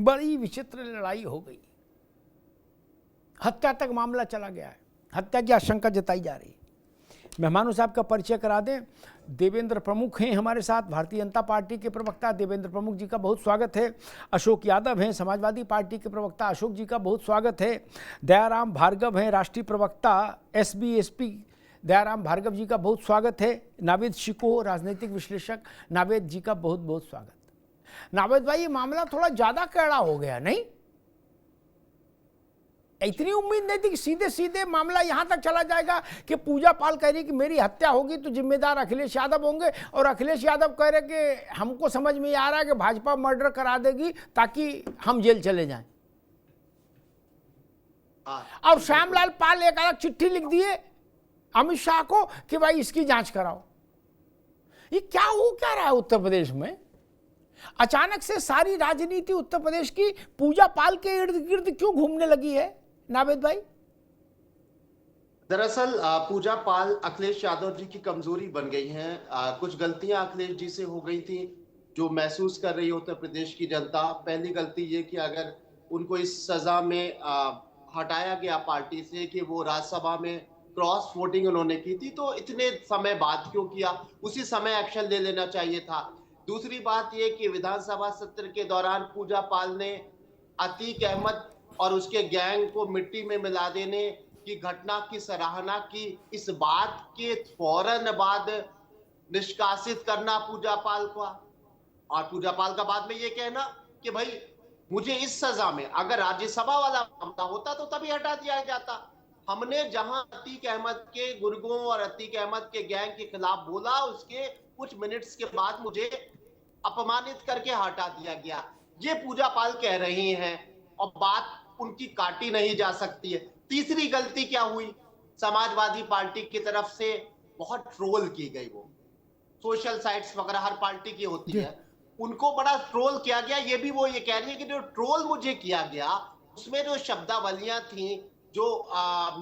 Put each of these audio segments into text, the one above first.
बड़ी विचित्र लड़ाई हो गई, हत्या तक मामला चला गया है, हत्या की आशंका जताई जा रही है। मेहमानों साहब का परिचय करा दें। देवेंद्र प्रमुख हैं हमारे साथ, भारतीय जनता पार्टी के प्रवक्ता। देवेंद्र प्रमुख जी का बहुत स्वागत है। अशोक यादव हैं समाजवादी पार्टी के प्रवक्ता, अशोक जी का बहुत स्वागत है। दयाराम भार्गव हैं राष्ट्रीय प्रवक्ता SBSP, दयाराम भार्गव जी का बहुत स्वागत है। नावेद शिको राजनीतिक विश्लेषक, नावेद जी का बहुत बहुत स्वागत। नावेद भाई, ये मामला थोड़ा ज़्यादा कड़ा हो गया नहीं? इतनी उम्मीद नहीं थी कि सीधे सीधे मामला यहां तक चला जाएगा कि पूजा पाल कह रही कि मेरी हत्या होगी तो जिम्मेदार अखिलेश यादव होंगे, और अखिलेश यादव कह रहे कि हमको समझ में आ रहा है कि भाजपा मर्डर करा देगी ताकि हम जेल चले जाएं। और श्यामलाल पाल एक अलग चिट्ठी लिख दिए अमित शाह को कि भाई इसकी जांच कराओ। ये क्या हो क्या रहा है उत्तर प्रदेश में? अचानक से सारी राजनीति उत्तर प्रदेश की पूजा पाल के इर्द गिर्द क्यों घूमने लगी है नावेद भाई? दरअसल पूजा पाल अखिलेश यादव जी की कमजोरी बन गई हैं। कुछ गलतियां अखिलेश जी से हो गई थी जो महसूस कर रही है उत्तर प्रदेश की जनता। पहली गलती ये कि अगर उनको इस सजा में हटाया गया पार्टी से कि वो राज्यसभा में क्रॉस वोटिंग उन्होंने की थी, तो इतने समय बाद क्यों किया? उसी समय एक्शन ले लेना चाहिए था। दूसरी बात ये कि विधानसभा सत्र के दौरान पूजा पाल ने अतीक अहमद और उसके गैंग को मिट्टी में मिला देने की घटना की सराहना की। इस बात के फौरन बाद निष्कासित करना पूजा पाल का, और पूजा पाल का बाद में ये कहना कि भाई मुझे इस सजा में, अगर राज्यसभा वाला मामला होता तो तभी हटा दिया जाता। हमने जहां अतीक अहमद के गुर्गों और अतीक अहमद के गैंग के खिलाफ बोला, उसके कुछ मिनट्स के बाद मुझे अपमानित करके हटा दिया गया। ये पूजा पाल कह रही हैं और बात उनकी काटी नहीं जा सकती है। तीसरी गलती क्या हुई? समाजवादी पार्टी की तरफ से बहुत ट्रोल की गई। वो सोशल साइट्स वगैरह हर पार्टी की होती है, उनको बड़ा ट्रोल किया गया। ये भी वो ये कह रही है कि जो ट्रोल मुझे किया गया उसमें जो शब्दावलियां थी, जो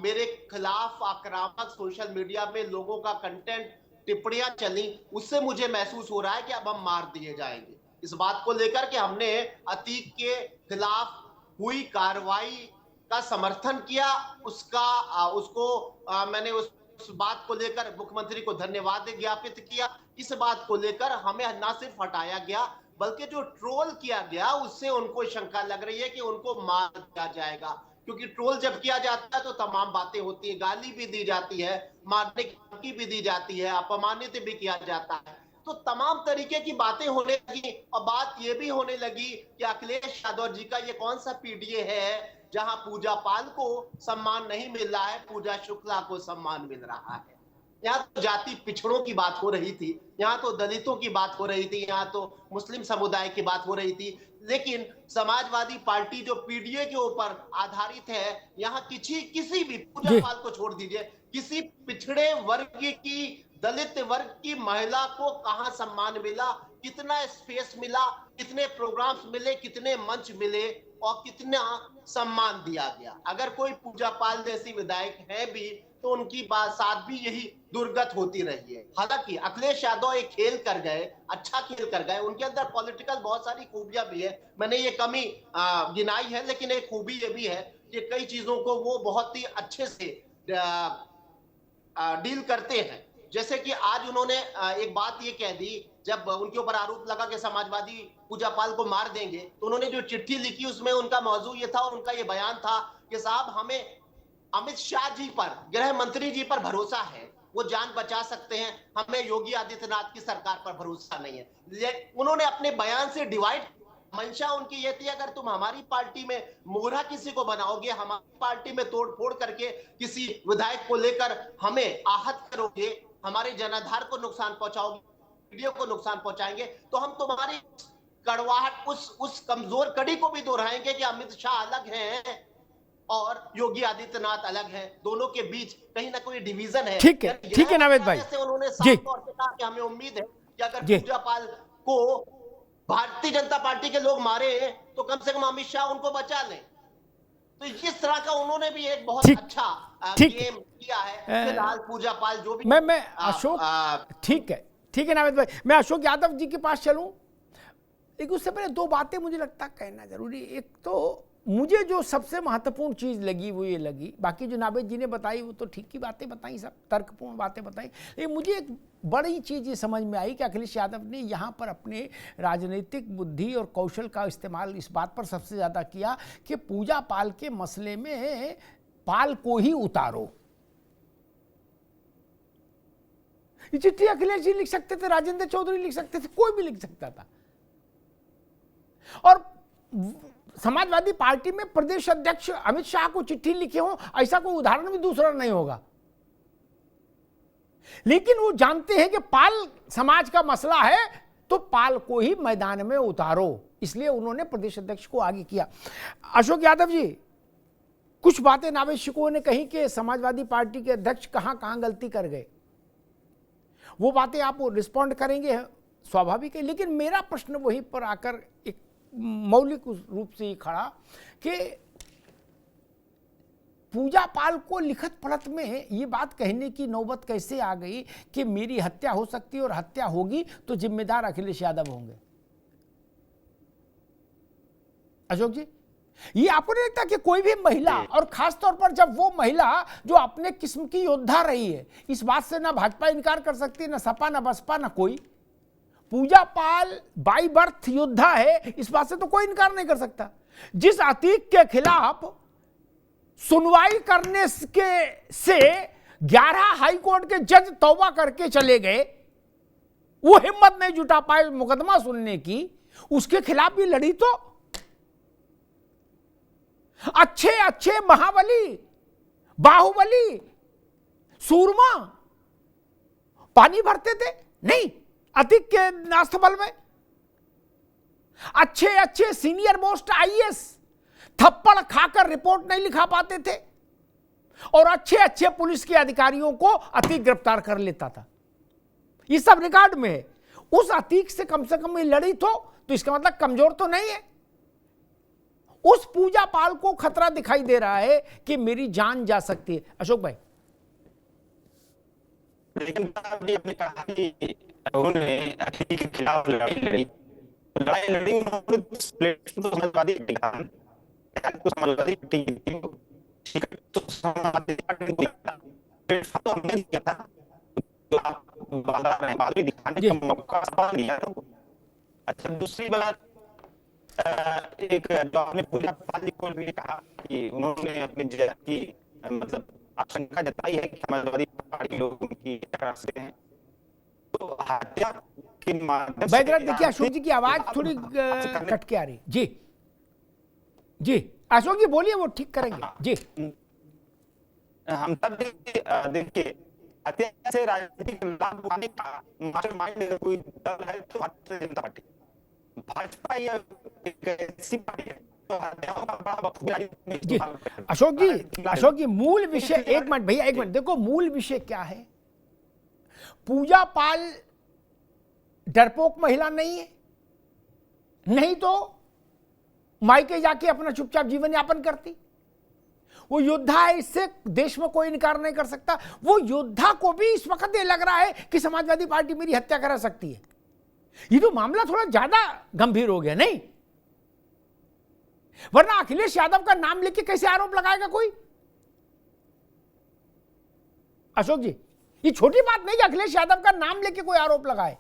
मेरे खिलाफ आक्रामक सोशल मीडिया में लोगों का कंटेंट टिप्पणियां चली, उससे मुझे महसूस हो रहा है कि अब हम मार दिए जाएंगे। इस बात को लेकर के हमने अतीक के खिलाफ हुई कार्रवाई का समर्थन किया। मैंने उस बात को लेकर मुख्यमंत्री को धन्यवाद ज्ञापित किया। इस बात को लेकर हमें न सिर्फ हटाया गया बल्कि जो ट्रोल किया गया उससे उनको शंका लग रही है कि उनको मार दिया जाएगा, क्योंकि ट्रोल जब किया जाता है तो तमाम बातें होती है, गाली भी दी जाती है, मारने की धमकी भी दी जाती है, अपमानित भी किया जाता है, तो तमाम तरीके की बातें होने लगी। और बात यह भी होने लगी कि अखिलेश यादव जी का ये कौन सा पीडीए है जहां पूजा पाल को सम्मान नहीं मिल रहा है, पूजा शुक्ला को सम्मान मिल रहा है। यहाँ तो जाति पिछड़ों की बात हो रही थी, यहाँ तो दलितों की बात हो रही थी, यहाँ तो मुस्लिम समुदाय की बात हो रही थी, लेकिन समाजवादी पार्टी जो पीडीए के ऊपर आधारित है, यहाँ किसी भी, पूजा पाल को छोड़ दीजिए, किसी पिछड़े वर्ग की, दलित वर्ग की महिला को कहां सम्मान मिला, कितना स्पेस मिला, कितने प्रोग्राम्स मिले, कितने मंच मिले और कितना सम्मान दिया गया? अगर कोई पूजा पाल जैसी विधायक है भी तो उनकी बात साथ भी यही दुर्गत होती रही है। हालांकि अखिलेश यादव एक खेल कर गए, अच्छा खेल कर गए, उनके अंदर पॉलिटिकल बहुत सारी खूबियां भी है, मैंने ये कमी गिनाई है, लेकिन एक खूबी ये भी है कि कई चीजों को वो बहुत ही अच्छे से डील करते हैं। जैसे कि आज उन्होंने एक बात ये कह दी, जब उनके ऊपर आरोप लगा कि समाजवादी पूजा पाल को मार देंगे, तो उन्होंने जो चिट्ठी लिखी उसमें उनका मौजू ये था और उनका ये बयान था कि साहब हमें अमित शाह जी पर, गृह मंत्री जी पर भरोसा है, वो जान बचा सकते हैं, हमें योगी आदित्यनाथ की सरकार पर भरोसा नहीं है। उन्होंने अपने बयान से डिवाइड, मंशा उनकी ये थी अगर तुम हमारी पार्टी में मोहरा किसी को बनाओगे, हमारी पार्टी में तोड़फोड़ करके किसी विधायक को लेकर हमें आहत करोगे, हमारे जनाधार को नुकसान पहुंचाओगे, वीडियो को नुकसान पहुंचाएंगे, तो हम तुम्हारी कड़वाहट उस कमजोर कड़ी को भी दोहराएंगे कि अमित शाह अलग हैं और योगी आदित्यनाथ अलग हैं, दोनों के बीच कहीं ना कोई डिवीजन है। ठीक है नावेद भाई, उन्होंने साफ तौर से कहा कि हमें उम्मीद है कि अगर पूजा पाल को भारतीय जनता पार्टी के लोग मारे तो कम से कम अमित शाह उनको बचा लें। तो इस तरह का उन्होंने भी एक बहुत अच्छा गेम किया है। फिलहाल पूजा पाल जो भी मैं अशोक ठीक है नावेद भाई, मैं अशोक यादव जी के पास चलूं। लेकिन उससे पहले दो बातें मुझे लगता है कहना जरूरी। एक तो मुझे जो सबसे महत्वपूर्ण चीज़ लगी वो ये लगी, बाकी जो नावेद जी ने बताई वो तो ठीक की बातें बताई, सब तर्कपूर्ण बातें बताई, लेकिन मुझे एक बड़ी चीज़ ये समझ में आई कि अखिलेश यादव ने यहाँ पर अपने राजनीतिक बुद्धि और कौशल का इस्तेमाल इस बात पर सबसे ज़्यादा किया कि पूजा पाल के मसले में पाल को ही उतारो। ये चिट्ठी अखिलेश जी लिख सकते थे, राजेंद्र चौधरी लिख सकते थे, कोई भी लिख सकता था। और समाजवादी पार्टी में प्रदेश अध्यक्ष अमित शाह को चिट्ठी लिखे हो, ऐसा कोई उदाहरण भी दूसरा नहीं होगा। लेकिन वो जानते हैं कि पाल समाज का मसला है तो पाल को ही मैदान में उतारो, इसलिए उन्होंने प्रदेश अध्यक्ष को आगे किया। अशोक यादव जी, कुछ बातें नावेद शिकोह ने कही कि समाजवादी पार्टी के अध्यक्ष कहां कहां गलती कर गए, वो बातें आप रिस्पॉन्ड करेंगे, स्वाभाविक है। लेकिन मेरा प्रश्न वहीं पर आकर एक मौलिक रूप से ही खड़ा कि पूजा पाल को लिखत पढ़त में ये बात कहने की नौबत कैसे आ गई कि मेरी हत्या हो सकती है और हत्या होगी तो जिम्मेदार अखिलेश यादव होंगे। अशोक जी, ये आपको नहीं लगता कि कोई भी महिला, और खासतौर पर जब वो महिला जो अपने किस्म की योद्धा रही है, इस बात से ना भाजपा इनकार कर सकती, ना सपा, ना बसपा, ना कोई, पूजा पाल बाई बर्थ योद्धा है, इस बात से तो कोई इनकार नहीं कर सकता। जिस अतीक के खिलाफ सुनवाई करने के से 11 हाई कोर्ट के जज तौबा करके चले गए, वो हिम्मत नहीं जुटा पाए मुकदमा सुनने की, उसके खिलाफ भी लड़ी तो अच्छे अच्छे महाबली, बाहुबली, सूरमा पानी भरते थे नहीं अतीक के नास्तबल में। अच्छे अच्छे सीनियर मोस्ट आईएएस थप्पड़ खाकर रिपोर्ट नहीं लिखा पाते थे और अच्छे अच्छे पुलिस के अधिकारियों को अतीक गिरफ्तार कर लेता था। ये सब रिकॉर्ड में है। उस अतीक से कम ये लड़ी तो इसका मतलब कमजोर तो नहीं है। उस पूजा पाल को खतरा दिखाई दे रहा है कि मेरी जान जा सकती है। अशोक भाई, लेकिन आपने कहा कि उन्होंने अतीक के खिलाफ लड़ाई लड़ी उन्होंने तो समाजवादी तो समाजवादी पार्टी को तो हमने किया था, तो आप बहादुरी दिखाने का मौका सवाल दिया। अच्छा, दूसरी बात, एक जो आपने पूजा पाल को भी कहा कि उन्होंने अपनी की मतलब आशंका जताई है कि समाजवादी पार्टी लोग उनकी टकरा सकते हैं, तो हत्या के माध्यम से बैकग्राउंड देखिए, अशोक जी की आवाज थोड़ी कट के आ रही। जी जी अशोक जी बोलिए, वो ठीक करेंगे जी। हम सब देखिए, हत्या से राजनीतिक लाभ उठाने का मास्टरमाइंड अगर कोई दल है तो भारतीय जनता पार्टी, भाजपा या एक ऐसी पार्टी है तो हत्याओं का बड़ा बखूबी जी। अशोक जी मूल विषय, एक मिनट भैया, एक मिनट, देखो मूल विषय क्या है। पूजा पाल डरपोक महिला नहीं है, नहीं तो मायके जाके अपना चुपचाप जीवन यापन करती। वो योद्धा है, इससे देश में कोई इनकार नहीं कर सकता। वो योद्धा को भी इस वक्त ये लग रहा है कि समाजवादी पार्टी मेरी हत्या करा सकती है। ये तो मामला थोड़ा ज्यादा गंभीर हो गया नहीं? वरना अखिलेश यादव का नाम लेके कैसे आरोप लगाएगा कोई? अशोक जी, ये छोटी बात नहीं कि अखिलेश यादव का नाम लेके कोई आरोप लगाए।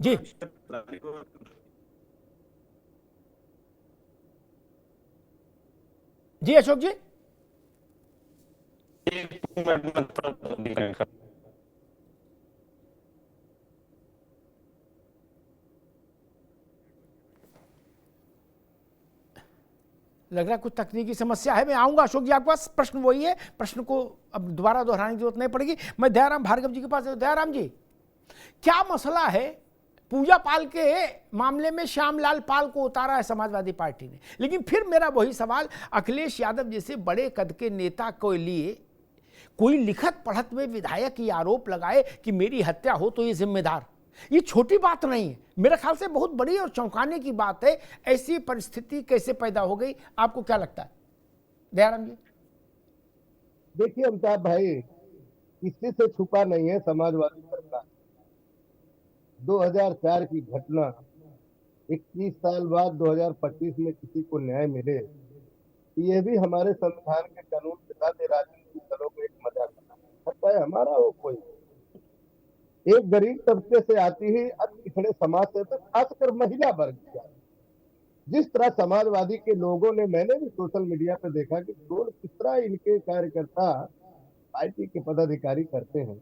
जी जी अशोक जी, लग रहा है कुछ तकनीकी समस्या है। मैं आऊंगा अशोक जी आपके पास। प्रश्न वही है, प्रश्न को अब दोबारा दोहराने की जरूरत नहीं पड़ेगी। मैं दयाराम भार्गव जी के पास। दयाराम जी, क्या मसला है? पूजा पाल के मामले में श्यामलाल पाल को उतारा है समाजवादी पार्टी ने, लेकिन फिर मेरा वही सवाल, अखिलेश यादव जैसे बड़े कद के नेता के लिए कोई लिखत पढ़त में विधायक ये आरोप लगाए कि मेरी हत्या हो तो ये जिम्मेदार, ये छोटी बात नहीं है। मेरे ख्याल से बहुत बड़ी और चौंकाने की बात है। ऐसी परिस्थिति कैसे पैदा हो गई, आपको क्या लगता है दयाराम जी? देखिए अमिताभ भाई, किसी से छुपा नहीं है समाजवादी सरकार। 2004 की घटना 21 साल बाद 2025 में किसी को न्याय मिले, ये भी हमारे संविधान के कानून के साथ राजनीतिक दलों को एक मजाक है हमारा। वो कोई एक गरीब तबके से आती ही अति पिछड़े समाज से, तो खासकर महिला वर्ग का, जिस तरह समाजवादी के लोगों ने, मैंने भी सोशल मीडिया पे देखा कि किस तरह इनके कार्यकर्ता पार्टी के पदाधिकारी करते हैं।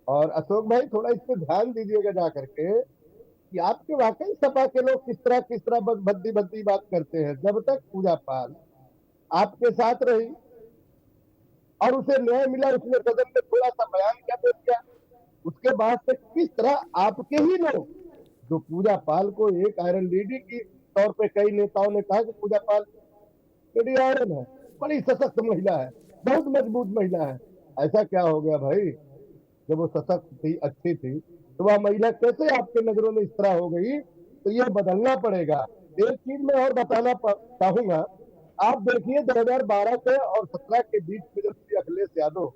और अशोक भाई थोड़ा इस पे ध्यान दीजिएगा जा करके कि आपके वाकई सपा के लोग किस तरह भद्दी भद्दी बात करते हैं। जब तक पूजा पाल आपके साथ रही और उसे न्याय मिला, उसने सदन में थोड़ा सा बयान क्या दे दिया, उसके बाद से किस तरह आपके ही लोग, जो पूजा पाल को एक आयरन लेडी की तौर पे कई नेताओं ने कहा कि पूजा पाल बड़ी आयरन है, बड़ी सशक्त महिला है, बहुत मजबूत महिला है। ऐसा क्या हो गया भाई? जब वो सशक्त थी, अच्छी थी, तो वह महिला कैसे आपके नजरों में इस तरह हो गई? तो ये बदलना पड़ेगा। एक चीज मैं और बताना चाहूंगा, आप देखिए 2012 से और 17 के बीच में जब श्री अखिलेश यादव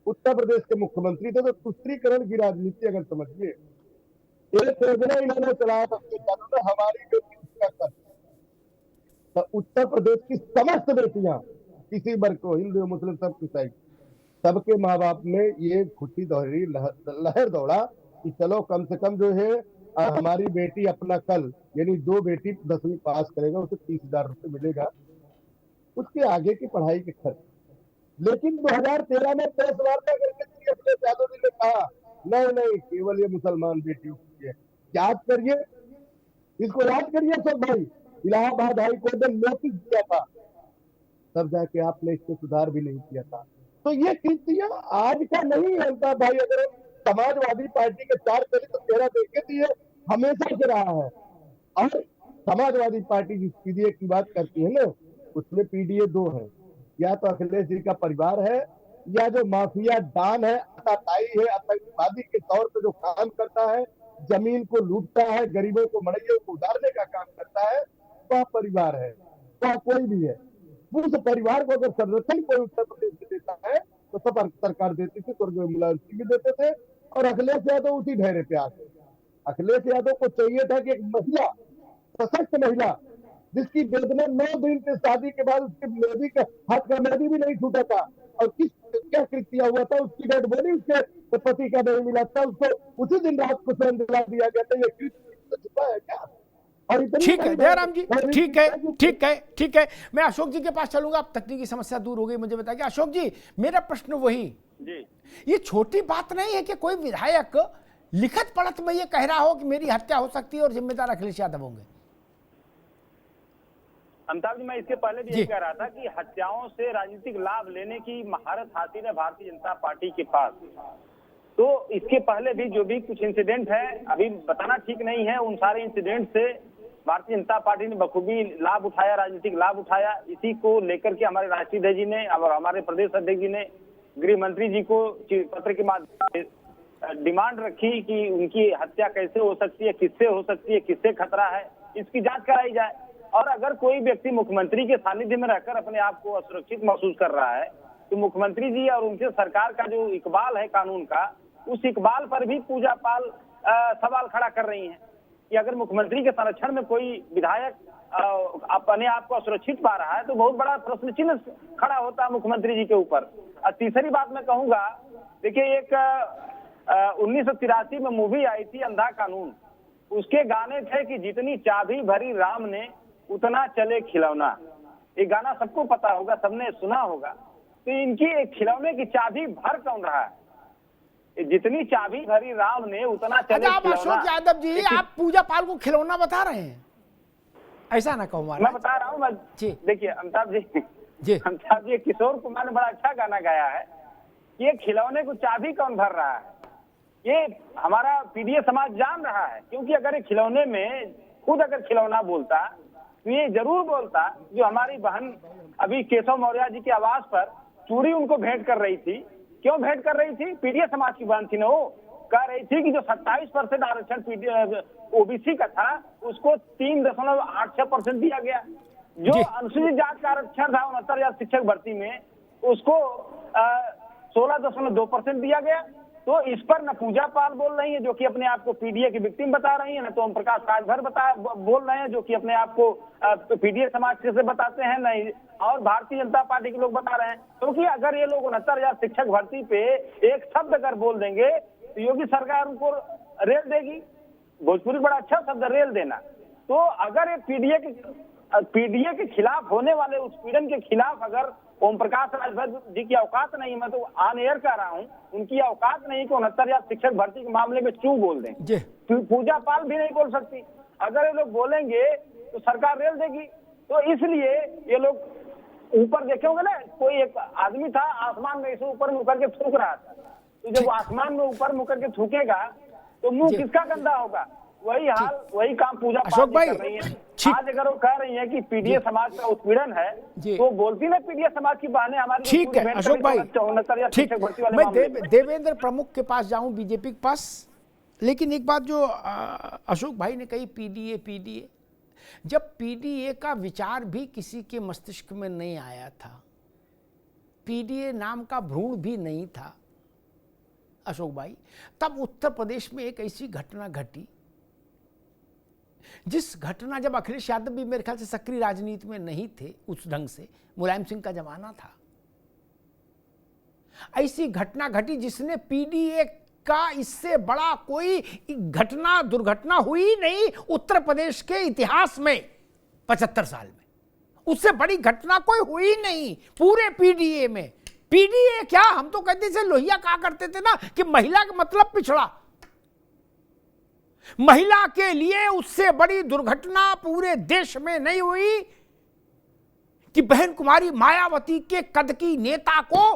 उत्तर प्रदेश के मुख्यमंत्री थे, तो तुष्टीकरण की राजनीति अगर समझिए, एक योजना इन्होंने चलाया था हमारी बेटी उसका कर, तो उत्तर प्रदेश की समस्त बेटियां, किसी वर्ग को, हिंदू मुस्लिम सब ईसाई, सबके माँ बाप ने ये खुशी दोहरी लहर दौड़ा कि चलो कम से कम जो है हमारी बेटी अपना कल, यानी जो बेटी 10वीं पास करेगा उसे 30,000 रुपये मिलेगा उसके आगे की पढ़ाई के खर्च। लेकिन 2013 में प्रेस वार्ता करके श्री अखिलेश यादव जी ने कहा नहीं केवल ये मुसलमान बेटियों की है। याद करिए, इसको याद करिए सब भाई, इलाहाबाद हाई कोर्ट ने नोटिस दिया था, तब जाके आपने इसको सुधार भी नहीं किया था। तो ये कृतियां आज का नहीं है भाई। अगर समाजवादी पार्टी के 4 दलित चेहरा देखे तो ये हमेशा से रहा है। और समाजवादी पार्टी जिस पीडीए की बात करती है ना, उसमें पीडीए 2 है, या तो अखिलेश जी का परिवार है, या जो माफिया डॉन है, आतताई है, आतंकवादी के तौर पर जो काम करता है, जमीन को लूटता है, गरीबों को, मड़ैयों को उतारने का काम करता है, वह परिवार है, वह कोई भी है। उस परिवार को अगर संरक्षण कोई उत्तर प्रदेश में देता है तो सब सरकार देती थी, स्वर्गीय मुलायम सिंह भी देते थे, और अखिलेश यादव उसी ढेरे पे आते। अखिलेश यादव को चाहिए था कि एक महिला, सशक्त महिला, जिसकी वेदना 9 दिन के शादी के बाद उसके मेहंदी का हाथ का मेहंदी भी नहीं छूटा था, और क्या कृत्य हुआ था, उसकी डेड बॉडी उसके पति का नहीं मिला था, उसको उसी दिन रात को स्वयं दिला दिया गया था। ये कृत्य छुपा है क्या? ठीक है जयराम जी, ठीक है। मैं अशोक जी के पास चलूंगा। अब तकनीकी समस्या दूर हो गई, मुझे बताइए अशोक जी, मेरा प्रश्न वही जी, ये छोटी बात नहीं है कि कोई विधायक लिखत पढ़त में ये कह रहा हो कि मेरी हत्या हो सकती है और जिम्मेदार अखिलेश यादव होंगे। अमिताभ जी, मैं इसके पहले भी ये कह रहा था कि हत्याओं से राजनीतिक लाभ लेने की महारत हासिल है भारतीय जनता पार्टी के पास। तो इसके पहले भी जो भी कुछ इंसिडेंट है, अभी बताना ठीक नहीं है, उन सारे इंसिडेंट से भारतीय जनता पार्टी ने बखूबी लाभ उठाया, राजनीतिक लाभ उठाया। इसी को लेकर के हमारे राष्ट्रीय अध्यक्ष जी ने और हमारे प्रदेश अध्यक्ष जी ने गृह मंत्री जी को पत्र के माध्यम से डिमांड रखी कि उनकी हत्या कैसे हो सकती है, किससे हो सकती है, किससे खतरा है, इसकी जांच कराई जाए। और अगर कोई व्यक्ति मुख्यमंत्री के सानिध्य में रहकर अपने आप को असुरक्षित महसूस कर रहा है, तो मुख्यमंत्री जी और उनके सरकार का जो इकबाल है कानून का, उस इकबाल पर भी पूजा पाल सवाल खड़ा कर रही हैं कि अगर मुख्यमंत्री के संरक्षण में कोई विधायक अपने आप को असुरक्षित पा रहा है तो बहुत बड़ा प्रश्न चिन्ह खड़ा होता है मुख्यमंत्री जी के ऊपर। तीसरी बात मैं कहूंगा, देखिए एक 1983 में मूवी आई थी अंधा कानून, उसके गाने थे कि जितनी चाबी भरी राम ने उतना चले खिलौना। ये गाना सबको पता होगा, सबने सुना होगा। तो इनकी खिलौने की चाबी भर कौन रहा है? जितनी चाबी भरी राम ने उतना चले आप अशोक यादव जी, आप पूजा पाल को खिलौना बता रहे हैं, ऐसा ना कहो। मैं बता रहा हूँ मैं, देखिए अमिताभ जी, किशोर कुमार ने बड़ा अच्छा गाना गाया है कि ये खिलौने को चाबी कौन भर रहा है। ये हमारा पीडीए समाज जान रहा है, क्योंकि अगर ये खिलौने में खुद अगर खिलौना बोलता तो ये जरूर बोलता। जो हमारी बहन अभी केशव मौर्य जी के आवास पर चूड़ी उनको भेंट कर रही थी, क्यों भेंट कर रही थी? पीडीए समाज की बहन थी ना, वो कह रही थी कि जो 27% आरक्षण ओबीसी का था उसको 3.86% दिया गया। जो अनुसूचित जात का आरक्षण था 69,000 शिक्षक भर्ती में, उसको 16.2% दिया गया। तो इस पर न पूजा पाल बोल रही है जो कि अपने आप को पीडीए की विक्टिम बता रही है, न तो ओम प्रकाश राजभर बोल रहे हैं जो कि अपने आप को पीडीए समाज से बताते हैं, नहीं और भारतीय जनता पार्टी के लोग बता रहे हैं। क्योंकि अगर ये लोग 69,000 शिक्षक भर्ती पे एक शब्द अगर बोल देंगे तो योगी सरकार उनको रेल देगी। भोजपुरी बड़ा अच्छा शब्द रेल देना। तो अगर ये पीडीए के खिलाफ होने वाले उत्पीड़न के खिलाफ अगर ओम प्रकाश राजभर जी की औकात नहीं, मैं तो ऑन एयर कह रहा हूँ, उनकी औकात नहीं कि 69,000 शिक्षक भर्ती के मामले में चू बोल दें। पूजा पाल भी नहीं बोल सकती। अगर ये लोग बोलेंगे तो सरकार रेल देगी। तो इसलिए ये लोग ऊपर देखे होंगे ना, कोई एक आदमी था आसमान में इसे ऊपर मुकर के थूक रहा था। तो जब आसमान में ऊपर मुकर के थूकेगा तो मुंह किसका गंदा होगा? वही हाल वही काम पूजा अशोक भाई कर रही है। आज अगर वो कह रही है कि पीडीए समाज का उत्पीड़न है तो बोलती ना पीडीए समाज की बहनें हमारी। ठीक है अशोक भाई, ठीक, मैं देवेंद्र प्रमुख के पास जाऊं, बीजेपी के पास। लेकिन एक बात जो अशोक भाई ने कही, पीडीए, जब पीडीए का विचार भी किसी के मस्तिष्क में नहीं आया था, पीडीए नाम का भ्रूण भी नहीं था अशोक भाई, तब उत्तर प्रदेश में एक ऐसी घटना घटी जिस घटना, जब अखिलेश यादव भी मेरे ख्याल से सक्रिय राजनीति में नहीं थे उस ढंग से, मुलायम सिंह का जमाना था, ऐसी घटना घटी जिसने पीडीए का इससे बड़ा कोई घटना दुर्घटना हुई नहीं उत्तर प्रदेश के इतिहास में 75 साल में। उससे बड़ी घटना कोई हुई नहीं पूरे पीडीए में। पीडीए क्या, हम तो कहते थे, लोहिया कहा करते थे ना कि महिला का मतलब पिछड़ा। महिला के लिए उससे बड़ी दुर्घटना पूरे देश में नहीं हुई कि बहन कुमारी मायावती के कद की नेता को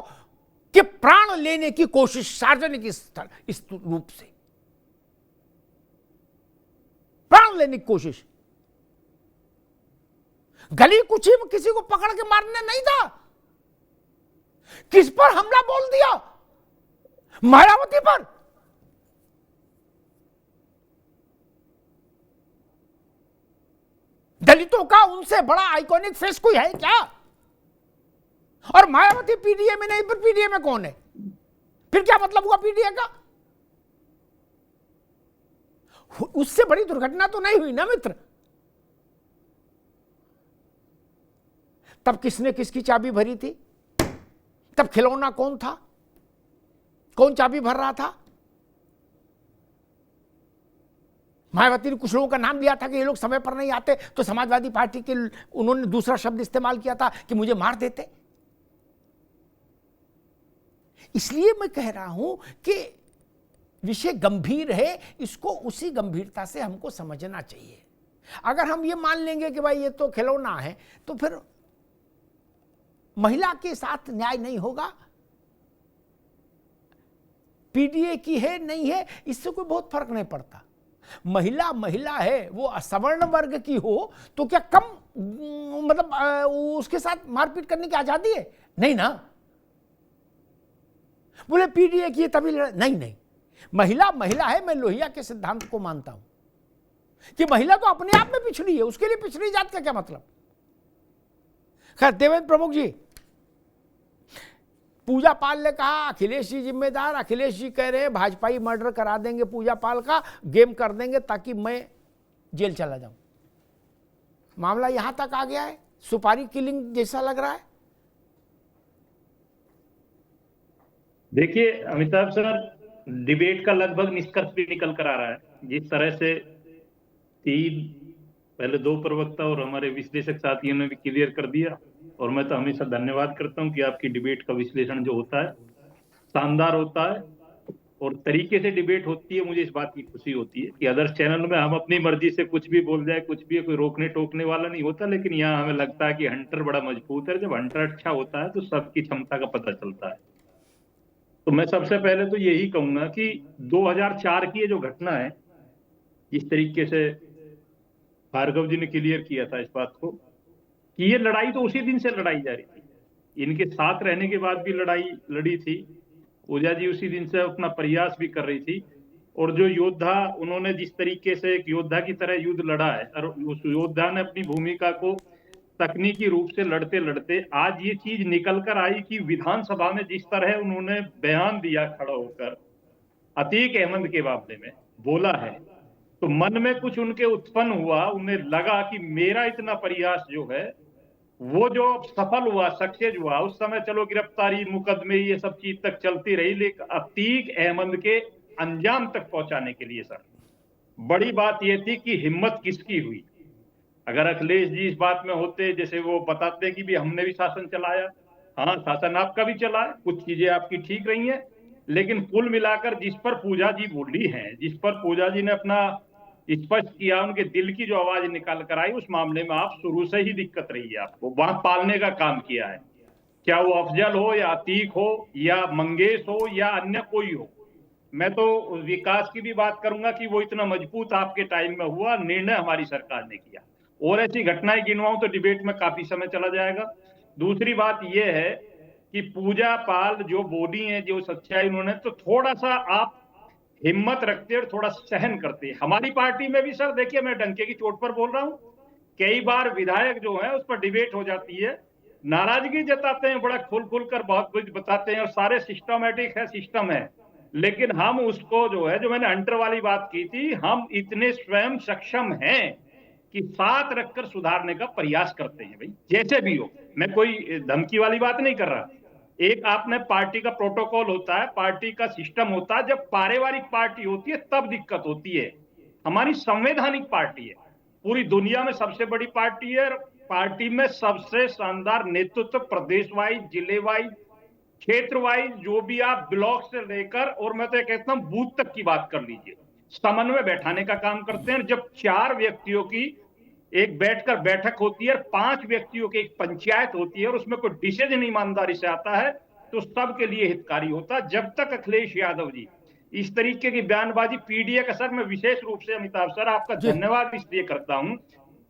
के प्राण लेने की कोशिश सार्वजनिक इस रूप से, प्राण लेने की कोशिश। गली कुची में किसी को पकड़ के मारने नहीं था, किस पर हमला बोल दिया? मायावती पर। दलितों का उनसे बड़ा आइकॉनिक फेस कोई है क्या? और मायावती पीडीए में नहीं, फिर पीडीए में कौन है? फिर क्या मतलब हुआ पीडीए का? उससे बड़ी दुर्घटना तो नहीं हुई ना मित्र। तब किसने किसकी चाबी भरी थी? तब खिलौना कौन था? कौन चाबी भर रहा था? मायावती ने कुछ लोगों का नाम लिया था कि ये लोग समय पर नहीं आते, तो समाजवादी पार्टी के उन्होंने दूसरा शब्द इस्तेमाल किया था कि मुझे मार देते। इसलिए मैं कह रहा हूं कि विषय गंभीर है, इसको उसी गंभीरता से हमको समझना चाहिए। अगर हम ये मान लेंगे कि भाई ये तो खिलौना है, तो फिर महिला के साथ न्याय नहीं होगा। पीडीए की है नहीं है इससे कोई बहुत फर्क नहीं पड़ता। महिला महिला है, वो असवर्ण वर्ग की हो तो क्या कम मतलब उसके साथ मारपीट करने की आजादी है? नहीं ना। बोले पीडीए की तभी नहीं, महिला महिला है। मैं लोहिया के सिद्धांत को मानता हूं कि महिला तो अपने आप में पिछड़ी है, उसके लिए पिछड़ी जात का क्या मतलब। खैर, देवेंद्र प्रमुख जी, पूजा पाल ने कहा अखिलेश जी जिम्मेदार। अखिलेश जी कह रहे हैं भाजपाई मर्डर करा देंगे पूजा पाल का, गेम कर देंगे ताकि मैं जेल चला जाऊं। मामला यहां तक आ गया है, सुपारी किलिंग जैसा लग रहा है। देखिए अमिताभ सर, डिबेट का लगभग निष्कर्ष भी निकल कर आ रहा है। जिस तरह से पहले दो प्रवक्ता और हमारे विश्लेषक साथियों ने भी क्लियर कर दिया, और मैं तो हमेशा धन्यवाद करता हूं कि आपकी डिबेट का विश्लेषण जो होता है शानदार होता है और तरीके से डिबेट होती है। मुझे इस बात की खुशी होती है कि अदर्स चैनल में हम अपनी मर्जी से कुछ भी बोल जाए, कुछ भी, कोई रोकने टोकने वाला नहीं होता, लेकिन यहाँ हमें लगता है कि हंटर बड़ा मजबूत है। जब हंटर अच्छा होता है तो सबकी क्षमता का पता चलता है। तो मैं सबसे पहले तो यही कहूंगा कि 2004 की ये जो घटना है, जिस तरीके से भार्गव जी ने क्लियर किया था इस बात को कि ये लड़ाई तो उसी दिन से लड़ाई जा रही थी, इनके साथ रहने के बाद भी लड़ाई लड़ी थी। ओझा जी उसी दिन से अपना प्रयास भी कर रही थी, और जो योद्धा, उन्होंने जिस तरीके से एक योद्धा की तरह युद्ध लड़ा है, और उस योद्धा ने अपनी भूमिका को तकनीकी रूप से लड़ते लड़ते आज ये चीज निकल कर आई कि विधानसभा में जिस तरह उन्होंने बयान दिया खड़ा होकर अतीक अहमद के मामले में बोला है, तो मन में कुछ उनके उत्पन्न हुआ, उन्हें लगा कि मेरा इतना प्रयास जो है वो जो सफल हुआ, सक्सेस हुआ, उस समय चलो गिरफ्तारी मुकदमे ये सब चीज तक चलती रही, लेकिन अतीक अहमद के अंजाम तक पहुंचाने के लिए सर बड़ी बात ये थी कि हिम्मत किसकी हुई। अगर अखिलेश जी इस बात में होते, जैसे वो बताते कि भी हमने भी शासन चलाया, हाँ शासन आपका भी चला है, कुछ चीजें आपकी ठीक रही हैं, लेकिन कुल मिलाकर जिस पर पूजा जी बोली हैं, जिस पर पूजा जी ने अपना स्पष्ट किया, उनके दिल की जो आवाज निकाल कर आई, उस मामले में आप शुरू से ही दिक्कत रही है, आपको वहां पालने का काम किया है, क्या वो अफजल हो या अतीक हो या मंगेश हो या अन्य कोई हो। मैं तो विकास की भी बात करूंगा कि वो इतना मजबूत आपके टाइम में हुआ, निर्णय हमारी सरकार ने किया, और ऐसी घटनाएं गिनवाऊं तो डिबेट में काफी समय चला जाएगा। दूसरी बात यह है कि पूजा पाल जो बोली है, जो सच्चाई उन्होंने, तो थोड़ा सा आप हिम्मत रखते और थोड़ा सहन करते। हमारी पार्टी में भी सर देखिए, मैं डंके की चोट पर बोल रहा हूं, कई बार विधायक जो है उस पर डिबेट हो जाती है, नाराजगी जताते हैं, बड़ा खुल कर बहुत कुछ बताते हैं और सारे सिस्टमेटिक है, सिस्टम है, लेकिन हम उसको जो है, जो मैंने हंटर वाली बात की थी, हम इतने स्वयं सक्षम हैं कि साथ रखकर सुधारने का प्रयास करते हैं। भाई जैसे भी हो, मैं कोई धमकी वाली बात नहीं कर रहा। एक आपने पार्टी का प्रोटोकॉल होता है, पार्टी का सिस्टम होता है, जब पारिवारिक पार्टी होती है तब दिक्कत होती है। हमारी संवैधानिक पार्टी है, पूरी दुनिया में सबसे बड़ी पार्टी है, पार्टी में सबसे शानदार नेतृत्व प्रदेश वाइज, जिले वाइज, क्षेत्र वाइज, जो भी आप ब्लॉक से लेकर, और मैं तो कहता हूं बूथ तक की बात कर लीजिए, समन्वय बैठाने का काम करते हैं। जब 4 व्यक्तियों की एक बैठकर बैठक होती है, 5 व्यक्तियों की एक पंचायत होती है, और उसमें कोई डिसीजन ईमानदारी से आता है तो सबके लिए हितकारी होता है। जब तक अखिलेश यादव जी इस तरीके की बयानबाजी, पीडीए का सर मैं विशेष रूप से अमिताभ सर आपका धन्यवाद इसलिए करता हूं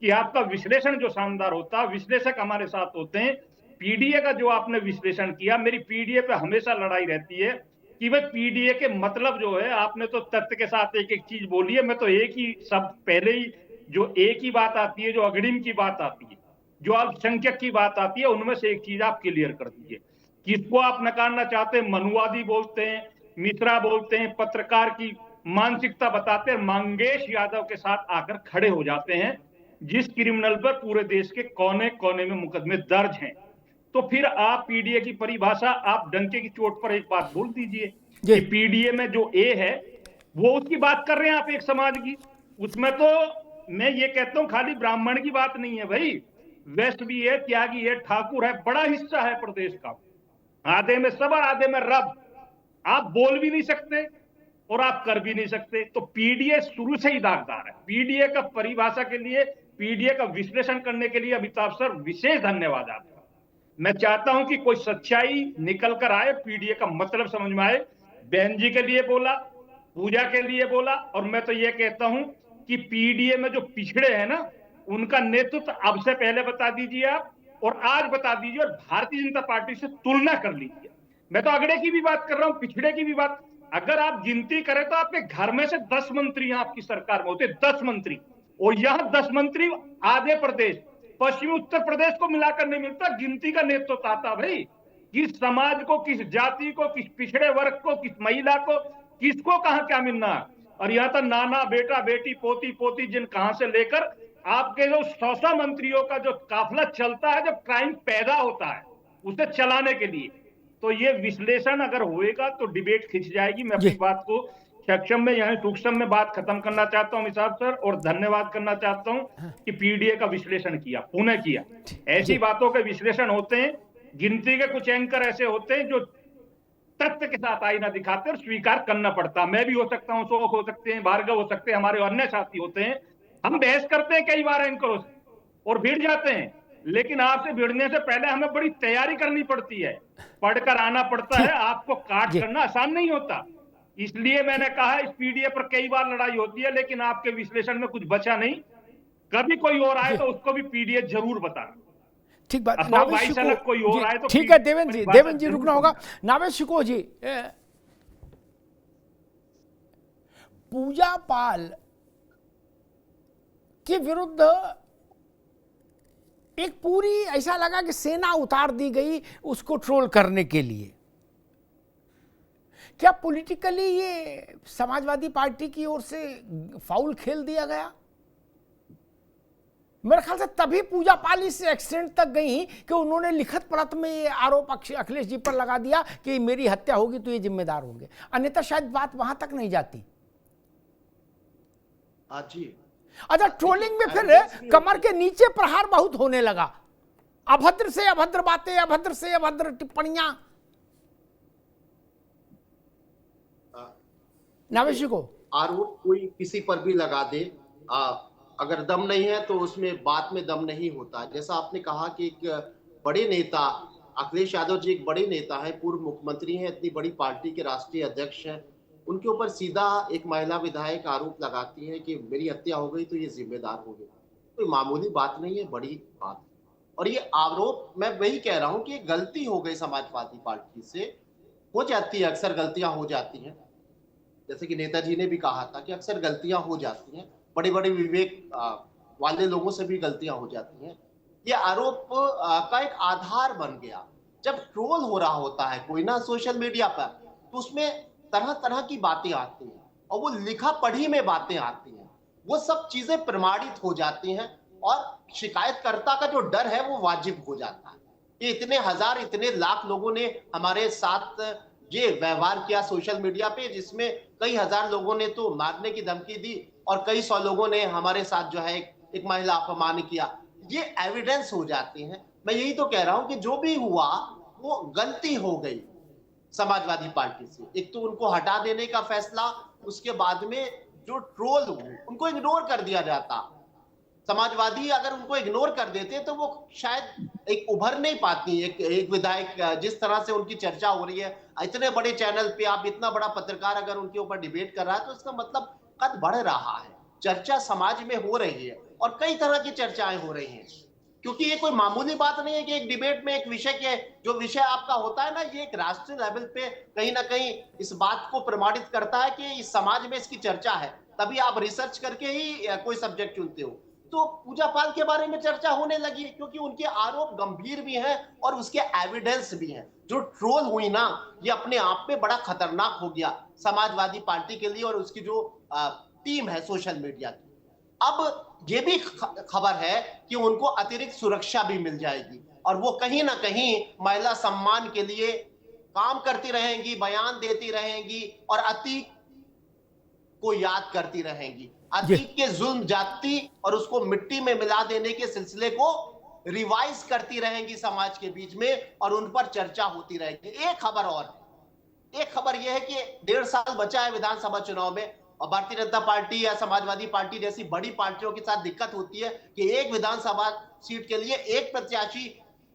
कि आपका विश्लेषण जो शानदार होता है, विश्लेषक हमारे साथ होते हैं, पीडीए का जो आपने विश्लेषण किया, मेरी पीडीए पे हमेशा लड़ाई रहती है कि भाई पीडीए के मतलब जो है, आपने तो तथ्य के साथ एक एक चीज बोली है, मैं तो एक ही शब्द पहले ही, जो एक ही बात आती है, जो अग्रिम की बात आती है, जो अल्पसंख्यक की बात आती है, उनमें से एक चीज आप क्लियर कर दीजिए। किसको आप नकारना चाहते हैं? मनुवादी बोलते हैं, मिश्रा बोलते हैं, पत्रकार की मानसिकता बताते हैं, मंगेश यादव के साथ आकर खड़े हो जाते हैं, जिस क्रिमिनल पर पूरे देश के कोने कोने में मुकदमे दर्ज हैं। तो फिर आप पीडीए की परिभाषा, आप डंके की चोट पर एक बात बोल दीजिए कि पीडीए में जो ए है वो उसकी बात कर रहे हैं आप, एक समाज की, उसमें तो मैं ये कहता हूं खाली ब्राह्मण की बात नहीं है भाई, वैश्य भी है, त्यागी है, ठाकुर है, बड़ा हिस्सा है प्रदेश का, आधे में सब और आधे में रब। आप बोल भी नहीं सकते और आप कर भी नहीं सकते। तो पीडीए शुरू से ही दागदार है। पीडीए का परिभाषा के लिए, पीडीए का विश्लेषण करने के लिए अमिताभ सर विशेष धन्यवाद आपका। मैं चाहता हूं कि कोई सच्चाई निकल कर आए, पीडीए का मतलब समझ में आए। बहन जी के लिए बोला, पूजा के लिए बोला, और मैं तो ये कहता हूं कि पीडीए में जो पिछड़े हैं ना, उनका नेतृत्व अब से पहले बता दीजिए आप, और आज बता दीजिए, और भारतीय जनता पार्टी से तुलना कर लीजिए। मैं तो अगड़े की भी बात कर रहा हूं, पिछड़े की भी बात। अगर आप गिनती करें तो आपके घर में से 10 मंत्री आपकी सरकार में होते, 10 मंत्री, और यहां 10 मंत्री आधे प्रदेश, पश्चिमी उत्तर प्रदेश को मिलाकर नहीं मिलता। गिनती का नेतृत्व आता भाई, किस समाज को, किस जाति को, किस पिछड़े वर्ग को, किस महिला को, किसको कहां क्या मिलना है। और यहां तक नाना, बेटा, बेटी, पोती, पोती, जिन कहां से लेकर आपके जो 100 मंत्रियों का जो काफिला चलता है, जब क्राइम पैदा होता है उसे चलाने के लिए, तो ये विश्लेषण अगर होएगा तो डिबेट खिंच जाएगी। मैं अपनी बात को सक्षम में, यानी सूक्ष्म में बात खत्म करना चाहता हूं अमिताभ सर, और धन्यवाद करना चाहता हूं कि पीडीए का विश्लेषण किया, पुनः किया। ऐसी बातों के विश्लेषण होते हैं, गिनती के कुछ एंकर ऐसे होते हैं जो तथ्य के साथ आईना दिखाते हैं और स्वीकार करना पड़ता। मैं भी हो सकता हूं, शोक हो सकते हैं, भार्गव हो सकते हैं, हमारे अन्य साथी होते हैं, हम बहस करते हैं कई बार एंकरों से और भिड़ जाते हैं, लेकिन आपसे भिड़ने से पहले हमें बड़ी तैयारी करनी पड़ती है, पढ़कर आना पड़ता है। आपको काट करना आसान नहीं होता, इसलिए मैंने कहा इस पीडीए पर कई बार लड़ाई होती है, लेकिन आपके विश्लेषण में कुछ बचा नहीं। कभी कोई और आए तो उसको भी पीडीए जरूर बताना। ठीक बात। कोई और आए तो ठीक है देवेंद्र जी रुकना होगा। नावेश शिको जी, पूजा पाल के विरुद्ध एक पूरी ऐसा लगा कि सेना उतार दी गई उसको ट्रोल करने के लिए। क्या पॉलिटिकली ये समाजवादी पार्टी की ओर से फाउल खेल दिया गया? मेरे ख्याल से तभी पूजा पाल इस एक्सटेंट तक गई कि उन्होंने लिखित परत में ये आरोप अखिलेश जी पर लगा दिया कि मेरी हत्या होगी तो ये जिम्मेदार होंगे, अन्यथा शायद बात वहां तक नहीं जाती। जी। अच्छा, ट्रोलिंग में फिर कमर के नीचे प्रहार बहुत होने लगा, अभद्र से अभद्र बातें, अभद्र से अभद्र टिप्पणियां। नावेशी को आरोप कोई किसी पर भी लगा दे, अगर दम नहीं है तो उसमें बात में दम नहीं होता। जैसा आपने कहा कि एक बड़े नेता अखिलेश यादव जी एक बड़े नेता है, पूर्व मुख्यमंत्री हैं, इतनी बड़ी पार्टी के राष्ट्रीय अध्यक्ष हैं, उनके ऊपर सीधा एक महिला विधायक आरोप लगाती है कि मेरी हत्या हो गई तो ये जिम्मेदार हो गए। कोई मामूली बात नहीं है, बड़ी बात। और ये आरोप, मैं वही कह रहा हूं कि गलती हो गई समाजवादी पार्टी से, हो जाती है, अक्सर गलतियां हो जाती हैं। जैसे कि नेताजी ने भी कहा था कि अक्सर गलतियां हो जाती हैं, बड़े बड़े विवेक वाले लोगों से भी गलतियां हो जाती हैं। ये आरोप का एक आधार बन गया। जब ट्रोल हो रहा होता है कोई ना सोशल मीडिया पर, तो उसमें तरह तरह की बातें आती हैं और वो लिखा पढ़ी में बातें आती हैं, वो सब चीजें प्रमाणित हो जाती हैं और शिकायतकर्ता का जो डर है वो वाजिब हो जाता है। ये इतने हजार, इतने लाख लोगों ने हमारे साथ ये व्यवहार किया सोशल मीडिया पे, जिसमें कई हजार लोगों ने तो मारने की धमकी दी और कई सौ लोगों ने हमारे साथ जो है एक महिला अपमान किया। ये एविडेंस हो जाते हैं। मैं यही तो कह रहा हूं कि जो भी हुआ वो गलती हो गई समाजवादी पार्टी से। एक तो उनको हटा देने का फैसला, उसके बाद में जो ट्रोल हुए उनको इग्नोर कर दिया जाता। समाजवादी अगर उनको इग्नोर कर देते तो वो शायद एक उभर नहीं पाती। एक विधायक, जिस तरह से उनकी चर्चा हो रही है, इतने बड़े चैनल पे आप, इतना बड़ा पत्रकार अगर उनके ऊपर डिबेट कर रहा है तो इसका मतलब कद बढ़ रहा है, चर्चा समाज में हो रही है और कई तरह की चर्चाएं हो रही हैं। क्योंकि ये कोई मामूली बात नहीं है कि एक डिबेट में एक विषय के, जो विषय आपका होता है ना, ये एक राष्ट्रीय लेवल पे कहीं ना कहीं इस बात को प्रमाणित करता है कि इस समाज में इसकी चर्चा है, तभी आप रिसर्च करके ही कोई सब्जेक्ट चुनते हो। तो पूजा पाल के बारे में चर्चा होने लगी क्योंकि उनके आरोप गंभीर भी हैं और उसके एविडेंस भी हैं। जो ट्रोल हुई ना, ये अपने आप में बड़ा खतरनाक हो गया समाजवादी पार्टी के लिए और उसकी जो टीम है सोशल मीडिया की। अब ये भी खबर है कि उनको अतिरिक्त सुरक्षा भी मिल जाएगी और वो कहीं ना कहीं महिला सम्मान के लिए काम करती रहेंगी, बयान देती रहेंगी और अतीत को याद करती रहेंगी। अतीत के जुल्म जाति और उसको मिट्टी में मिला देने के सिलसिले को रिवाइज करती रहेंगी समाज के बीच में और उन पर चर्चा होती रहेगी। एक खबर और है, एक खबर यह है कि 1.5 साल बचा है विधानसभा चुनाव में और भारतीय जनता पार्टी या समाजवादी पार्टी जैसी बड़ी पार्टियों के साथ दिक्कत होती है कि एक विधानसभा सीट के लिए एक प्रत्याशी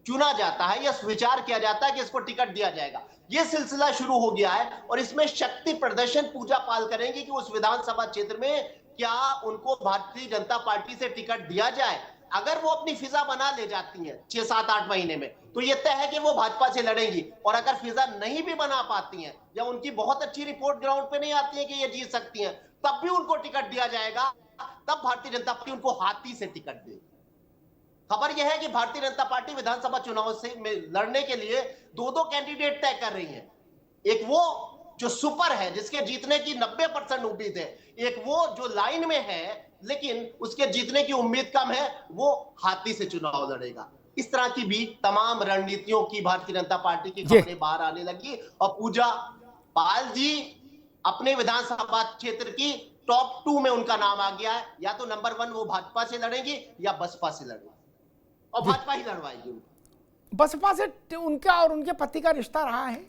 चुना जाता है या विचार किया जाता है कि इसको टिकट दिया जाएगा। यह सिलसिला शुरू हो गया है और इसमें शक्ति प्रदर्शन पूजा पाल करेंगे कि उस विधानसभा क्षेत्र में क्या उनको भारतीय जनता पार्टी से टिकट दिया जाए। अगर वो अपनी फिजा बना ले जाती हैं 6, 7, 8 महीने में, तो ये तय है कि वो भाजपा से लड़ेंगी। और अगर फिजा नहीं भी बना पाती हैं या उनकी बहुत अच्छी रिपोर्ट ग्राउंड पे नहीं आती है कि ये जीत सकती हैं, तब भी उनको टिकट दिया जाएगा। तब भारतीय जनता पार्टी उनको हाथी से टिकट देगी। खबर यह है कि भारतीय जनता पार्टी विधानसभा चुनाव से लड़ने के लिए 2 कैंडिडेट तय कर रही है। एक वो जो सुपर है, जिसके जीतने की 90% उम्मीद है, एक वो जो लाइन में है लेकिन उसके जीतने की उम्मीद कम है, वो हाथी से चुनाव लड़ेगा। इस तरह की भी तमाम रणनीतियों की भारतीय जनता पार्टी की खबरें बाहर आने लगी और पूजा पाल जी अपने विधानसभा क्षेत्र की टॉप 2 में उनका नाम आ गया है। या तो नंबर 1 वो भाजपा से लड़ेंगी या बसपा से लड़ेंगी और भाजपा ही लड़वाएगी। बसपा से उनका और उनके पति का रिश्ता रहा है।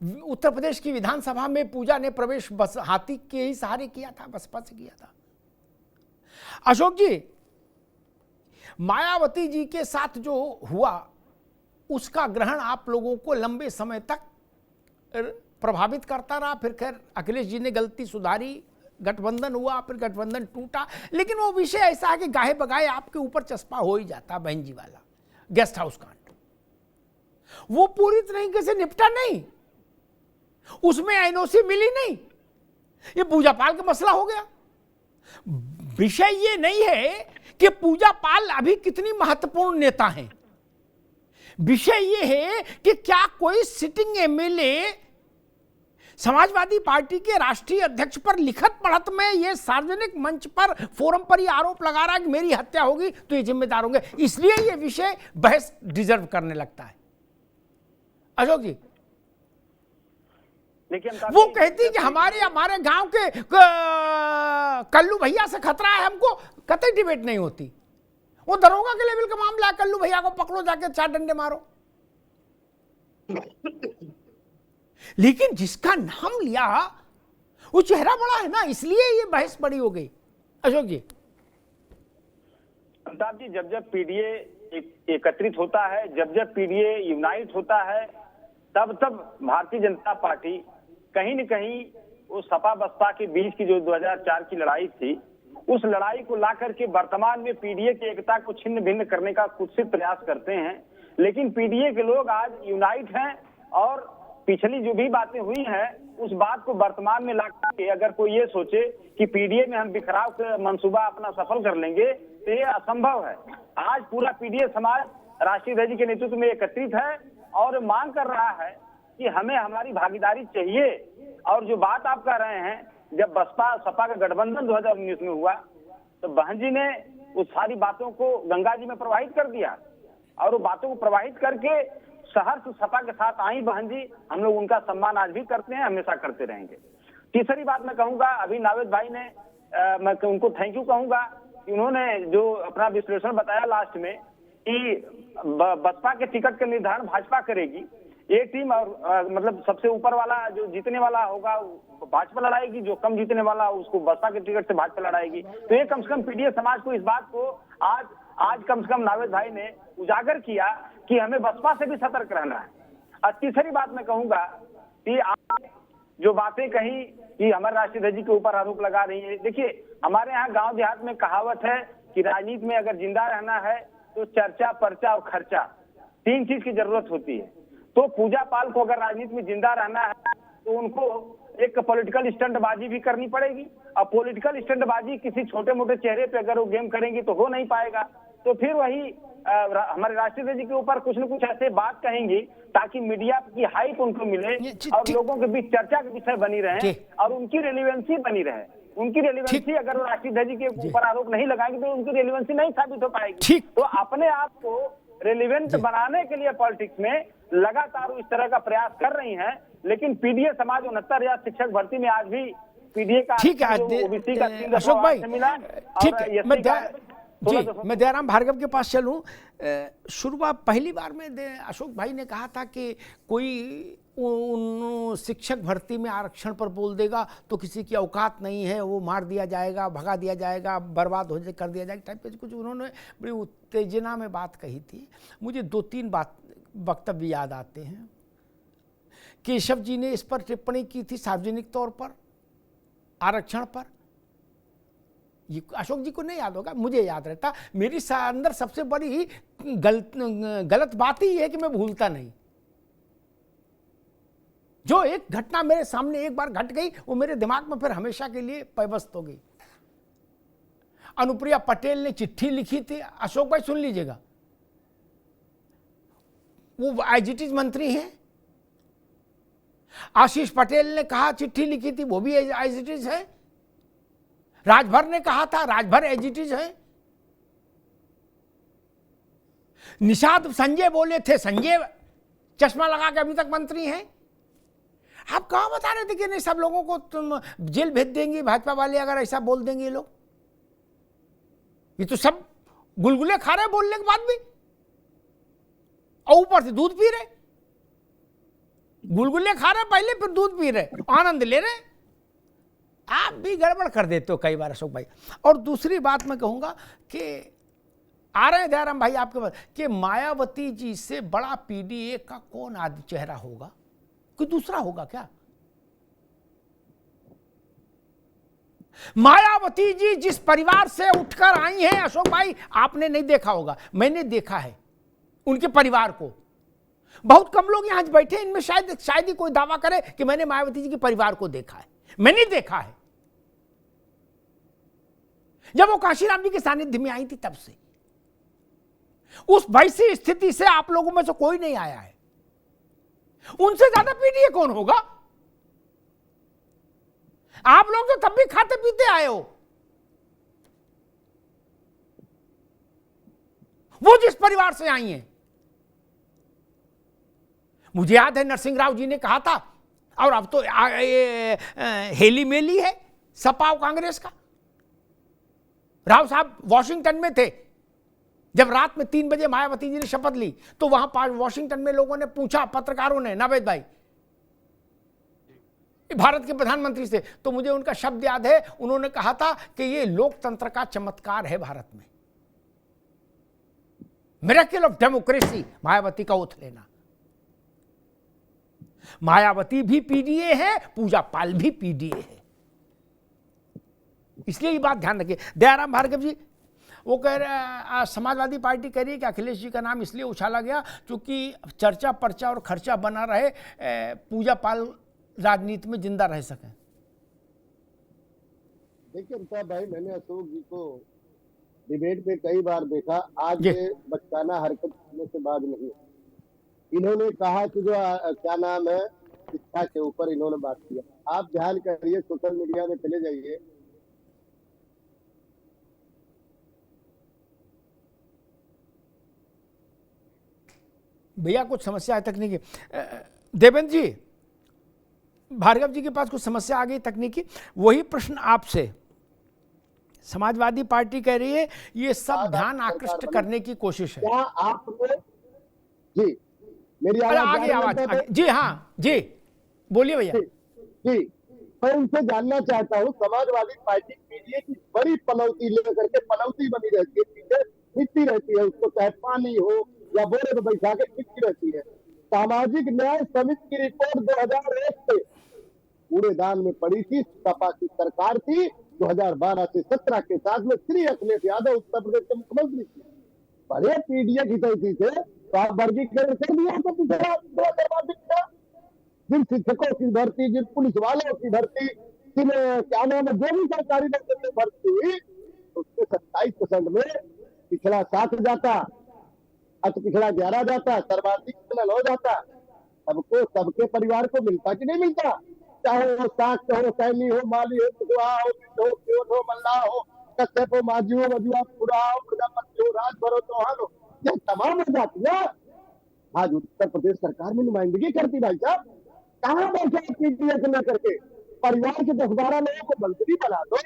उत्तर प्रदेश की विधानसभा में पूजा ने प्रवेश बस हाथी के ही सहारे किया था, बसपा से किया था। अशोक जी, मायावती जी के साथ जो हुआ उसका ग्रहण आप लोगों को लंबे समय तक प्रभावित करता रहा। फिर खैर अखिलेश जी ने गलती सुधारी, गठबंधन हुआ, फिर गठबंधन टूटा, लेकिन वो विषय ऐसा है कि गाहे बगाहे आपके ऊपर चस्पा हो ही जाता। बहन जी वाला गेस्ट हाउस कांड, वो पूरी तरीके से निपटा नहीं, उसमें एनओसी मिली नहीं, ये पूजा पाल का मसला हो गया। विषय ये नहीं है कि पूजा पाल अभी कितनी महत्वपूर्ण नेता हैं। विषय ये है कि क्या कोई सिटिंग एमएलए समाजवादी पार्टी के राष्ट्रीय अध्यक्ष पर लिखत पढ़त में ये सार्वजनिक मंच पर फोरम पर ये आरोप लगा रहा है कि मेरी हत्या होगी तो ये जिम्मेदार होंगे, इसलिए ये विषय बहस डिजर्व करने लगता है। अशोक जी, वो कहती कि हमारे गांव के कल्लू भैया से खतरा है, हमको कतई डिबेट नहीं होती। वो दरोगा के लेवल का मामला है, कल्लू भैया को पकड़ो, जाके 4 डंडे मारो। लेकिन जिसका नाम लिया वो चेहरा बड़ा है ना, इसलिए ये बहस बड़ी हो गई। अशोक जी, अमिताभ जी, जब जब पीडीए एकत्रित होता है, जब जब पीडीए यूनाइट होता है, तब तब भारतीय जनता पार्टी कहीं न कहीं उस सपा बसपा के बीच की जो 2004 की लड़ाई थी, उस लड़ाई को ला करके वर्तमान में पीडीए की एकता को छिन्न भिन्न करने का कुत्सित प्रयास करते हैं। लेकिन पीडीए के लोग आज यूनाइट हैं और पिछली जो भी बातें हुई हैं उस बात को वर्तमान में ला करके अगर कोई ये सोचे कि पीडीए में हम बिखराव का मंसूबा अपना सफल कर लेंगे तो ये असंभव है। आज पूरा पीडीए समाज राष्ट्रीय अध्यक्ष के नेतृत्व में एकत्रित है और मांग कर रहा है कि हमें हमारी भागीदारी चाहिए। और जो बात आप कह रहे हैं, जब बसपा सपा का गठबंधन 2019 में हुआ तो बहन जी ने उस सारी बातों को गंगा जी में प्रवाहित कर दिया और वो बातों को प्रवाहित करके सहर्ष सपा के साथ आई बहन जी। हम लोग उनका सम्मान आज भी करते हैं, हमेशा करते रहेंगे। तीसरी बात मैं कहूंगा, अभी नावेद भाई ने मैं उनको थैंक यू कहूंगा कि उन्होंने जो अपना विश्लेषण बताया लास्ट में कि बसपा के टिकट का निर्धारण भाजपा करेगी, एक टीम और मतलब सबसे ऊपर वाला जो जीतने वाला होगा भाजपा लड़ाएगी, जो कम जीतने वाला उसको बसपा के टिकट से भाजपा लड़ाएगी। तो ये कम से कम पीडीए समाज को इस बात को आज कम से कम नावेद भाई ने उजागर किया कि हमें बसपा से भी सतर्क रहना है। और तीसरी बात मैं कहूंगा कि आप जो बातें कही कि हमारे राष्ट्रीय अध्यक्ष के ऊपर आरोप लगा रही है, देखिए हमारे यहाँ गांव देहात में कहावत है कि राजनीति में अगर जिंदा रहना है तो चर्चा, पर्चा और खर्चा, 3 चीज की जरूरत होती है। तो पूजा पाल को अगर राजनीति में जिंदा रहना है तो उनको एक पॉलिटिकल स्टंटबाजी भी करनी पड़ेगी। और पॉलिटिकल स्टंटबाजी किसी छोटे मोटे चेहरे पे अगर वो गेम करेंगी तो हो नहीं पाएगा। तो फिर वही हमारे राष्ट्रीय अध्यक्ष के ऊपर कुछ न कुछ ऐसे बात कहेंगी ताकि मीडिया की हाइप उनको मिले और लोगों के बीच चर्चा के विषय बनी रहे और उनकी रेलिवेंसी बनी रहे। उनकी रेलिवेंसी अगर वो राष्ट्रीय अध्यक्ष के ऊपर आरोप नहीं लगाएंगे तो उनकी रेलिवेंसी नहीं साबित हो पाएगी। तो अपने आप को रेलिवेंट बनाने के लिए पॉलिटिक्स में लगातार इस तरह का प्रयास कर रही हैं। लेकिन पीडीए समाज 69,000 शिक्षक भर्ती में आज भी पीडीए का ठीक है ओबीसी का अशोक भाई, ठीक है मैं दयाराम भार्गव के पास चलूं। शुरुआत पहली बार में अशोक भाई ने कहा था कि कोई उन शिक्षक भर्ती में आरक्षण पर बोल देगा तो किसी की औकात नहीं है, वो मार दिया जाएगा, भगा दिया जाएगा, बर्बाद हो जाए, कर दिया जाएगा टाइप के कुछ उन्होंने बड़ी उत्तेजना में बात कही थी। मुझे 2-3 वक्तव्य याद आते हैं। केशव जी ने इस पर टिप्पणी की थी सार्वजनिक तौर पर आरक्षण पर, ये अशोक जी को नहीं याद होगा, मुझे याद रहता। मेरी अंदर सबसे बड़ी गलत बात ही है कि मैं भूलता नहीं। जो एक घटना मेरे सामने एक बार घट गई वो मेरे दिमाग में फिर हमेशा के लिए पैबस्त हो गई। अनुप्रिया पटेल ने चिट्ठी लिखी थी, अशोक भाई सुन लीजिएगा, वो आईजीटी मंत्री हैं। आशीष पटेल ने कहा चिट्ठी लिखी थी, वो भी आईजीटी है। राजभर ने कहा था, राजभर एजीटी है। निषाद संजय बोले थे, संजय चश्मा लगा के अभी तक मंत्री हैं। आप कहां बता रहे थे कि नहीं सब लोगों को तुम जेल भेज देंगे भाजपा वाले अगर ऐसा बोल देंगे ये लोग। ये तो सब गुलगुले खा रहे बोलने के बाद भी और ऊपर से दूध पी रहे। गुलगुले खा रहे पहले, फिर दूध पी रहे, आनंद ले रहे। आप भी गड़बड़ कर देते हो कई बार अशोक भाई। और दूसरी बात मैं कहूंगा कि आ रहे हैं दयाराम भाई आपके पास कि मायावती जी से बड़ा पीडीए का कौन आदि चेहरा होगा? कोई दूसरा होगा क्या? मायावती जी जिस परिवार से उठकर आई हैं अशोक भाई, आपने नहीं देखा होगा, मैंने देखा है उनके परिवार को। बहुत कम लोग यहां बैठे हैं, इनमें शायद ही कोई दावा करे कि मैंने मायावती जी के परिवार को देखा है। मैंने देखा है। जब वो काशीराम जी के सानिध्य में आई थी तब से। उस वैसी स्थिति से आप लोगों में से कोई नहीं आया है। उनसे ज्यादा पीडीए कौन होगा? आप लोग तो तब भी खाते पीते आए हो। वो जिस परिवार से आई हैं, मुझे याद है नरसिंह राव जी ने कहा था, और अब तो हेली मेली है सपा और कांग्रेस का। राव साहब वॉशिंगटन में थे जब रात में 3 बजे मायावती जी ने शपथ ली, तो वहां वॉशिंगटन में लोगों ने पूछा, पत्रकारों ने, नावेद भाई भारत के प्रधानमंत्री से, तो मुझे उनका शब्द याद है, उन्होंने कहा था कि ये लोकतंत्र का चमत्कार है भारत में, मिरेकल ऑफ डेमोक्रेसी, मायावती का ओथ लेना। मायावती भी पीडीए है, पूजा पाल भी पीडीए है, इसलिए ये बात ध्यान रखिए। दयाराम भार्गव जी वो कह रहे, समाजवादी पार्टी कह रही है कि अखिलेश जी का नाम इसलिए उछाला गया क्योंकि चर्चा पर्चा और खर्चा बना रहे, पूजा पाल राजनीति में जिंदा रह सके। देखिए अमिताभ भाई, मैंने अशोक जी को डिबेट में कई बार देखा, आज ये बचकाना हरकत करने से बाज नहीं। इन्होंने कहा कि जो क्या नाम है, शिक्षा के ऊपर इन्होंने बात किया। आप ध्यान करिए, सोशल मीडिया में चले जाइए, भैया कुछ समस्या है तकनीकी। देवेंद्र जी, भार्गव जी के पास कुछ समस्या आ गई तकनीकी, वही प्रश्न आपसे। समाजवादी पार्टी कह रही है ये सब ध्यान आकृष्ट करने की कोशिश है। क्या आपने, जी मेरी आवाज जी, हाँ जी बोलिए भैया जी, मैं उनसे जानना चाहता हूँ, समाजवादी पार्टी पीडीए की बड़ी पनौती लेकर के, पनौती बनी रहती है, पीछे मिट्टी रहती है, उसको चाहे पानी हो या बोरे में बैठा के मिट्टी रहती है। सामाजिक न्याय समिति की रिपोर्ट 2001 से कूड़ेदान में पड़ी थी, सपा की सरकार थी, 2012 से 17 के साथ में श्री अखिलेश यादव उत्तर प्रदेश के मुख्यमंत्री थे। बड़े पीडीए की गलती थे, तो आप वर्गीकरण कर दिया तो जिन शिक्षकों की भर्ती, जिन पुलिस वालों की भर्ती, जिन क्या नाम है, जो भी सरकारी नौकरी में भर्ती हुई, उसके 27% में पिछड़ा 7 जाता, अति पिछड़ा 11 जाता, सर्वाधिक पिछड़ा 9 जाता। सबको, सबके परिवार को मिलता कि नहीं मिलता? चाहे वो साक्ष हो, सैनी हो, माली हो, कुशवाहा हो, क्यों हो, मल्लाह हो, कश्यप हो, माझी हो, मजुआ, पुरा हो, प्रजापति हो, राजभर हो, चौहान हो, यह तमाम जातियां आज उत्तर प्रदेश सरकार में नुमाइंदगी करती। भाई साहब, कहाँ बैठे पीडीए को लेकर के? परिवार के 10-12 लोगों को मंत्री बना दो,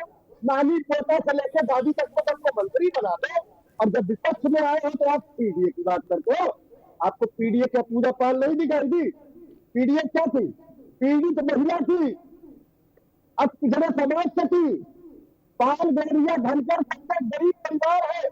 नानी पोता से लेकर दादी तक को सबको मंत्री बना दो, और जब विपक्ष में आए हो तो आप पीडीए की बात करते हो। आपको पीडीए क्या पूजा पाल नहीं दिखाई दी? पीडीए क्या थी? पीढ़ी तो महिला थी, अब पिछड़े समाज से थी, पाल गौरिया धनकर सबसे गरीब परिवार है।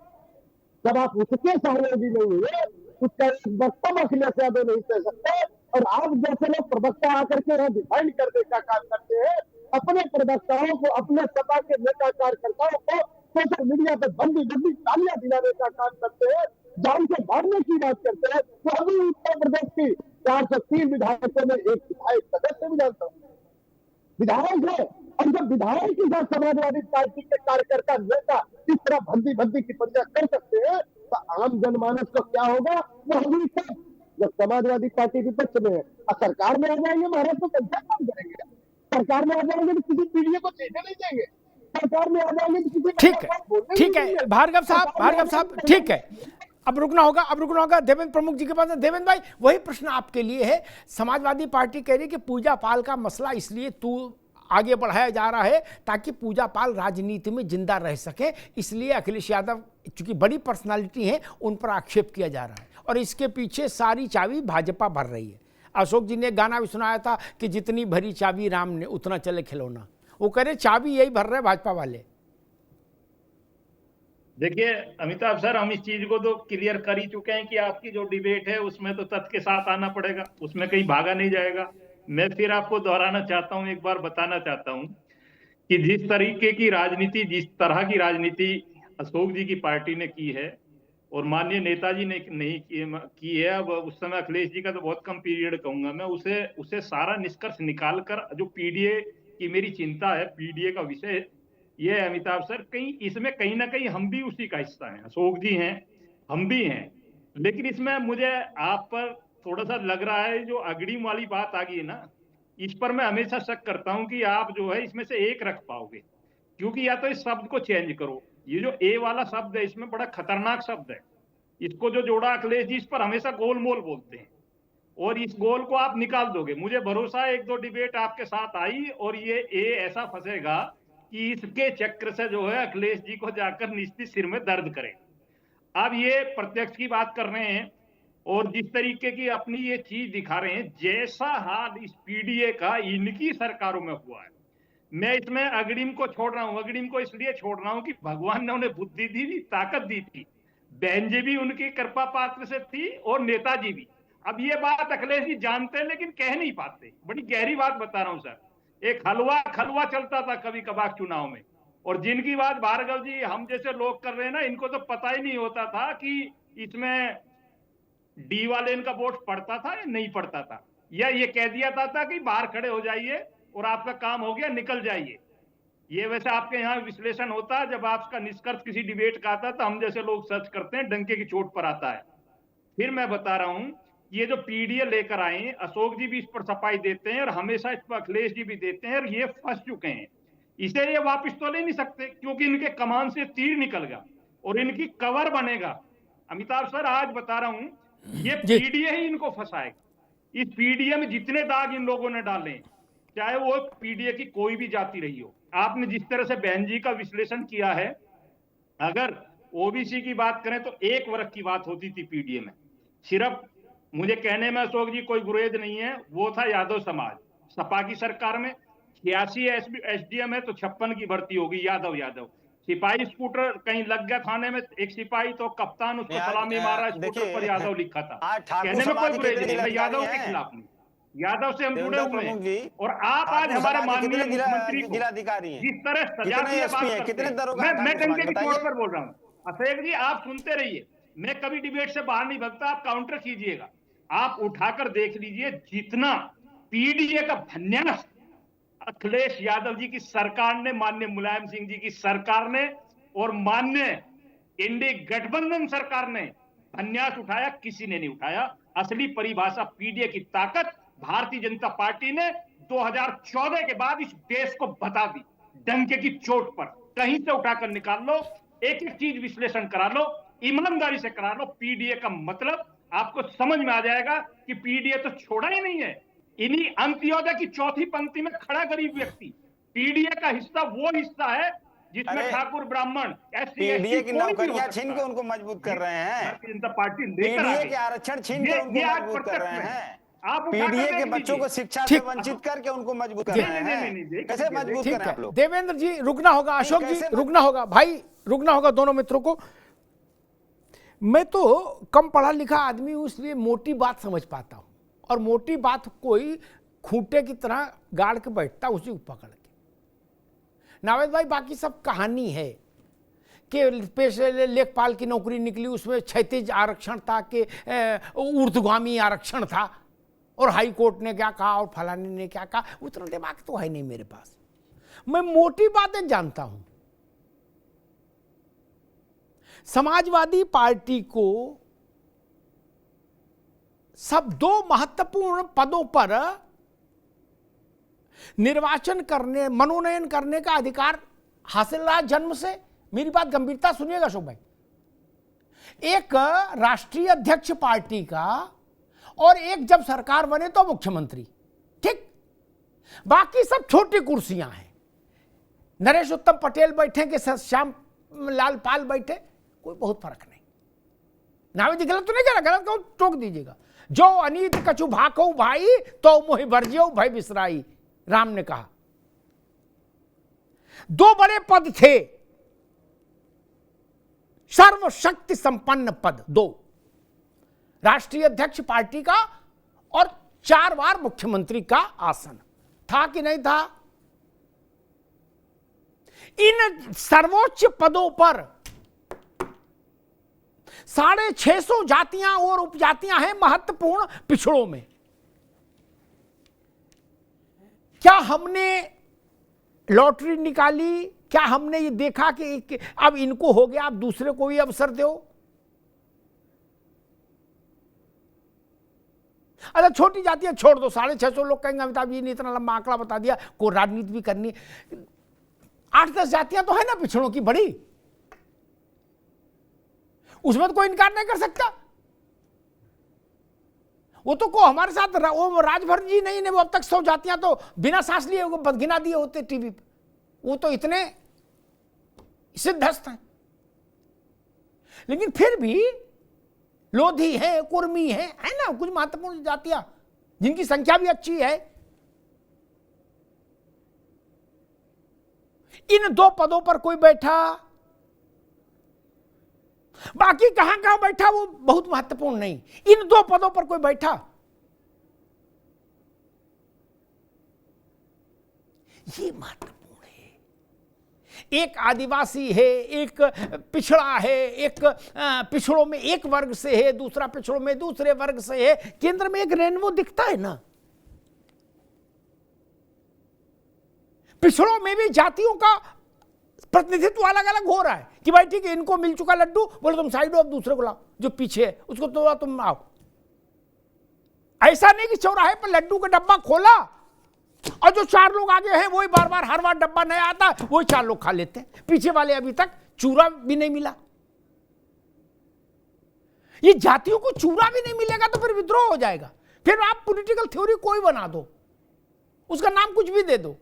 जब आप उसके सहयोगी नहीं हुए, उसका वक्तव्य अखिलेश यादव नहीं कह सकते, और आप जैसे लोग प्रवक्ता आकर के डिफाइन करने का काम करते हैं, अपने प्रवक्ताओं को, अपने सपा के नेता कार्यकर्ताओं को सोशल मीडिया पर बंदी तालियां दिलाने का काम करते हैं, जान से मारने की बात करते हैं। तो अभी उत्तर प्रदेश की 403 विधायकों में एक विधायक सदस्य विधानसभा विधायक है, और जब विधायक के साथ समाजवादी पार्टी के कार्यकर्ता नेता इस तरह भंदी की परिचय कर सकते हैं, तो आम जनमानस को क्या होगा? वो अभी तक जब समाजवादी पार्टी विपक्ष में है, और सरकार में आ जाएंगे, महाराज को कैसे काम करेंगे? सरकार में आ जाएंगे तो किसी पीढ़ी को चीजें नहीं देंगे, सरकार में आ जाएंगे तो किसी, ठीक है भार्गव साहब, ठीक है, अब रुकना होगा। देवेंद्र प्रमुख जी के पास। देवेंद्र भाई, वही प्रश्न आपके लिए है। समाजवादी पार्टी कह रही है कि पूजा पाल का मसला इसलिए आगे बढ़ाया जा रहा है ताकि पूजा पाल राजनीति में जिंदा रह सके, इसलिए अखिलेश यादव चूंकि बड़ी पर्सनालिटी है उन पर आक्षेप किया जा रहा है, और इसके पीछे सारी चाबी भाजपा भर रही है। अशोक जी ने गाना भी सुनाया था कि जितनी भरी चाबी राम ने उतना चले खिलौना। वो कह रहे चाबी यही भर रहे भाजपा वाले। देखिए अमिताभ सर, हम इस चीज को तो क्लियर कर ही चुके हैं कि आपकी जो डिबेट है उसमें तो तथ्य के साथ आना पड़ेगा, उसमें कहीं भागा नहीं जाएगा। मैं फिर आपको दोहराना चाहता हूं, एक बार बताना चाहता हूं कि जिस तरीके की राजनीति, जिस तरह की राजनीति अशोक जी की पार्टी ने की है और माननीय नेताजी ने नहीं की है, अब उस समय अखिलेश जी का तो बहुत कम पीरियड कहूंगा मैं, उसे सारा निष्कर्ष निकाल कर जो पीडीए की मेरी चिंता है, पीडीए का विषय ये अमिताभ सर, कहीं इसमें कहीं ना कहीं हम भी उसी का हिस्सा हैं, अशोक जी हैं, हम भी हैं, लेकिन इसमें मुझे आप पर थोड़ा सा लग रहा है, जो अग्रिम वाली बात आ गई है ना, इस पर मैं हमेशा शक करता हूं कि आप जो है इसमें से एक रख पाओगे, क्योंकि या तो इस शब्द को चेंज करो, ये जो ए वाला शब्द है इसमें बड़ा खतरनाक शब्द है, इसको जो जोड़ा अखिलेश जी इस पर हमेशा गोल मोल बोलते हैं, और इस गोल को आप निकाल दोगे, मुझे भरोसा है 1-2 डिबेट आपके साथ आई और ये ए ऐसा फंसेगा कि इसके चक्र से जो है अखिलेश जी को जाकर निश्चित सिर में दर्द करे। अब ये प्रत्यक्ष की बात कर रहे हैं और जिस तरीके की अपनी ये चीज दिखा रहे हैं, जैसा हाल इस पीडीए का इनकी सरकारों में हुआ है, मैं इसमें अग्रिम को छोड़ रहा हूं, अग्रिम को इसलिए छोड़ रहा हूं कि भगवान ने उन्हें बुद्धि दी थी, ताकत दी थी, बहन जी भी उनकी कृपा पात्र से थी और नेताजी भी। अब ये बात अखिलेश जी जानते हैं लेकिन कह नहीं पाते, बड़ी गहरी बात बता रहा हूं सर। एक हलवा खलवा चलता था कभी कभार चुनाव में, और जिनकी बात भार्गव जी हम जैसे लोग कर रहे हैं ना, इनको तो पता ही नहीं होता था कि इसमें डी वाले इनका वोट पड़ता था या नहीं पड़ता था, या ये कह दिया था कि बाहर खड़े हो जाइए और आपका काम हो गया, निकल जाइए। ये वैसे आपके यहाँ विश्लेषण होता है, जब आपका निष्कर्ष किसी डिबेट का आता है तो हम जैसे लोग सर्च करते हैं, डंके की चोट पर आता है। फिर मैं बता रहा हूं, ये जो पीडीए लेकर आए, अशोक जी भी इस पर सफाई देते हैं और हमेशा इस पर अखिलेश जी भी देते हैं, और ये फंस चुके हैं, इसे ये वापस तो ले नहीं सकते, क्योंकि इनके कमान से तीर निकल गया और इनकी कवर बनेगा। अमिताभ सर आज बता रहा हूं, ये पीडीए ही इनको फंसाएगा। इस पीडीए में जितने दाग इन लोगों ने डाले, चाहे वो पीडीए की कोई भी जाति रही हो, आपने जिस तरह से बहन जी का विश्लेषण किया है, अगर ओबीसी की बात करें तो 1 वर्ग की बात होती थी पीडीए में, सिर्फ मुझे कहने में अशोक जी कोई गुरेज नहीं है, वो था यादव समाज। सपा की सरकार में 86 एसडीएम है तो 56 की भर्ती होगी यादव। सिपाही स्कूटर कहीं लग गया थाने में, एक सिपाही तो कप्तान उसको सलामी मारा, स्कूटर पर यादव लिखा था। कहने में कोई गुरेज नहीं, मैं यादव के खिलाफ नहीं, यादव से हम जुड़े हुए हैं। और आप आज हमारे माननीय मुख्यमंत्री को जिलाधिकारी जिस तरह सजा दिए बात करते हैं, मैं डंके की चोट पर बोल रहा हूँ। अशोक जी आप सुनते रहिए, मैं कभी डिबेट से बाहर नहीं भगता, आप काउंटर कीजिएगा, आप उठाकर देख लीजिए, जितना पीडीए का भन्यास अखिलेश यादव जी की सरकार ने, माननीय मुलायम सिंह जी की सरकार ने और माननीय इंडी गठबंधन सरकार ने भन्यास उठाया, किसी ने नहीं उठाया। असली परिभाषा पीडीए की ताकत भारतीय जनता पार्टी ने 2014 के बाद इस देश को बता दी, डंके की चोट पर। कहीं से उठाकर निकाल लो, एक एक चीज विश्लेषण करा लो, ईमानदारी से करा लो, पीडीए का मतलब आपको समझ में आ जाएगा कि पीडीए तो छोड़ा ही नहीं है। इन्हीं अंत्योदय की चौथी पंक्ति में खड़ा गरीब व्यक्ति पीडीए का हिस्सा वो हिस्सा है जिसमें ठाकुर ब्राह्मण पीडीए की नौकरियां छीन के उनको मजबूत कर रहे हैं, भारतीय जनता पार्टी पीडीए के आरक्षण छीन के उनको मजबूत कर रहे हैं, आप पीडीए के बच्चों को शिक्षा से वंचित करके उनको मजबूत कर रहे हैं। कैसे मजबूत करें आप लोग? देवेंद्र जी रुकना होगा, अशोक जी रुकना होगा, भाई रुकना होगा, दोनों मित्रों को। मैं तो कम पढ़ा लिखा आदमी हूं, इसलिए मोटी बात समझ पाता हूं, और मोटी बात कोई खूंटे की तरह गाड़ के बैठता उसी को पकड़ के। नावेद भाई बाकी सब कहानी है कि पेशे लेखपाल की नौकरी निकली, उसमें 36 आरक्षण था कि ऊर्ध्वगामी आरक्षण था, और हाई कोर्ट ने क्या कहा और फलाने ने क्या कहा, उतना दिमाग तो है नहीं मेरे पास। मैं मोटी बातें जानता हूं। समाजवादी पार्टी को सब 2 महत्वपूर्ण पदों पर निर्वाचन करने, मनोनयन करने का अधिकार हासिल रहा जन्म से। मेरी बात गंभीरता सुनिएगा अशोक भाई, एक राष्ट्रीय अध्यक्ष पार्टी का और एक जब सरकार बने तो मुख्यमंत्री, ठीक, बाकी सब छोटी कुर्सियां हैं। नरेश उत्तम पटेल बैठे कि श्याम लाल पाल बैठे, कोई बहुत फर्क नहीं। नावे जी गलत तो नहीं कह रहा, गलत कहो टोक दीजिएगा। जो अनीत कछु भाको भाई तो मोहि बरजियो भय बिसराई, राम ने कहा। 2 बड़े पद थे, सर्वशक्ति संपन्न पद 2, राष्ट्रीय अध्यक्ष पार्टी का और 4 बार मुख्यमंत्री का आसन था कि नहीं था। इन सर्वोच्च पदों पर 650 जातियां और उपजातियां हैं महत्वपूर्ण पिछड़ों में। क्या हमने लॉटरी निकाली क्या हमने ये देखा कि अब इनको हो गया, अब दूसरे को भी अवसर दो? अच्छा, छोटी जातियां छोड़ दो, 650 लोग कहेंगे अमिताभ जी ने इतना लंबा आंकड़ा बता दिया, को राजनीति भी करनी। 8-10 जातियां तो है ना पिछड़ों की बड़ी, उसमें तो कोई इनकार नहीं कर सकता। वो तो को हमारे साथ वो राजभर जी नहीं, वो अब तक 100 जातियां तो बिना सांस लिए वो बदगिना दिए होते टीवी पे। वो तो इतने सिद्धस्त हैं। लेकिन फिर भी लोधी है, कुर्मी है ना, कुछ महत्वपूर्ण जातियां जिनकी संख्या भी अच्छी है। इन 2 पदों पर कोई बैठा, बाकी कहां कहां बैठा वो बहुत महत्वपूर्ण नहीं, इन 2 पदों पर कोई बैठा, ये महत्वपूर्ण है। एक आदिवासी है, एक पिछड़ा है, एक पिछड़ों में एक वर्ग से है, दूसरा पिछड़ों में दूसरे वर्ग से है, केंद्र में एक रेनबो दिखता है ना। पिछड़ों में भी जातियों का प्रतिनिधित्व अलग अलग हो रहा है कि भाई ठीक है, इनको मिल चुका लड्डू, बोले तुम साइड हो, अब दूसरे को लाओ, जो पीछे है उसको तो तुम आओ। ऐसा नहीं कि चौराहे पर लड्डू का डब्बा खोला और जो 4 लोग आगे हैं वही बार बार हर बार डब्बा नया आता है, वही 4 लोग खा लेते हैं, पीछे वाले अभी तक चूरा भी नहीं मिला। ये जातियों को चूरा भी नहीं मिलेगा तो फिर विद्रोह हो जाएगा। फिर आप पॉलिटिकल थ्योरी कोई बना दो, उसका नाम कुछ भी दे दो।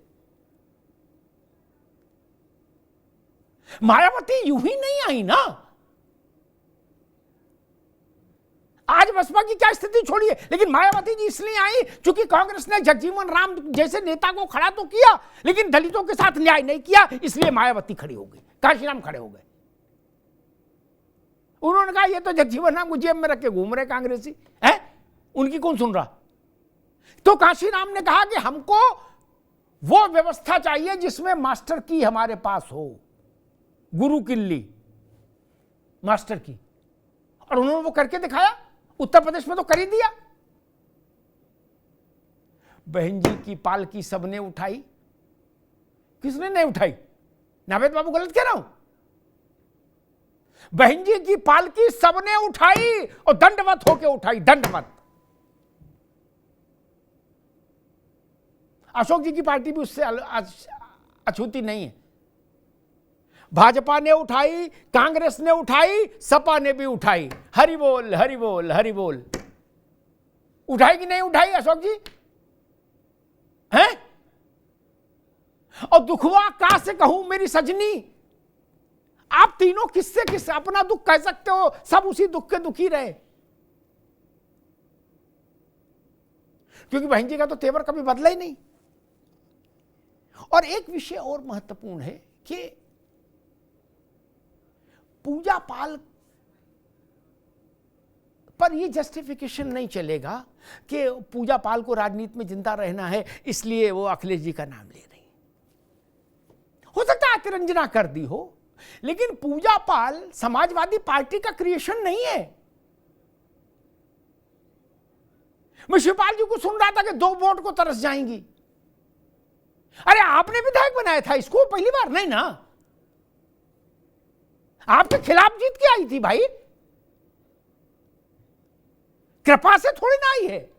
मायावती यूं ही नहीं आई ना। आज बसपा की क्या स्थिति छोड़िए, लेकिन मायावती जी इसलिए आई क्योंकि कांग्रेस ने जगजीवन राम जैसे नेता को खड़ा तो किया, लेकिन दलितों के साथ न्याय नहीं किया, इसलिए मायावती खड़ी हो गई, काशीराम खड़े हो गए। उन्होंने कहा ये तो जगजीवन राम को जेब में रख के घूम रहे कांग्रेसी है, उनकी कौन सुन रहा। तो काशीराम ने कहा कि हमको वो व्यवस्था चाहिए जिसमें मास्टर की हमारे पास हो, गुरु किल्ली मास्टर की, और उन्होंने वो करके दिखाया। उत्तर प्रदेश में तो कर ही दिया। बहन जी की पालकी सबने उठाई, किसने नहीं उठाई? नावेद बाबू गलत कह रहा हूं? बहन जी की पालकी सबने उठाई और दंडवत होके उठाई, दंडवत। अशोक जी की पार्टी भी उससे अछूती नहीं है। भाजपा ने उठाई, कांग्रेस ने उठाई, सपा ने भी उठाई। हरि बोल हरि बोल हरि बोल। उठाई कि नहीं उठाई अशोक जी? हैं? और दुखवा का से कहूं मेरी सजनी, आप तीनों किससे किससे अपना दुख कह सकते हो? सब उसी दुख के दुखी रहे, क्योंकि बहन जी का तो तेवर कभी बदला ही नहीं। और एक विषय और महत्वपूर्ण है कि पूजा पाल पर यह जस्टिफिकेशन नहीं चलेगा कि पूजा पाल को राजनीति में जिंदा रहना है इसलिए वो अखिलेश जी का नाम ले रही। हो सकता है तिरंजना कर दी हो, लेकिन पूजा पाल समाजवादी पार्टी का क्रिएशन नहीं है। मैं शिवपाल जी को सुन रहा था कि 2 वोट को तरस जाएंगी। अरे आपने विधायक बनाया था इसको पहली बार नहीं ना, आपके खिलाफ जीत के आई थी भाई, कृपा से थोड़ी ना आई है।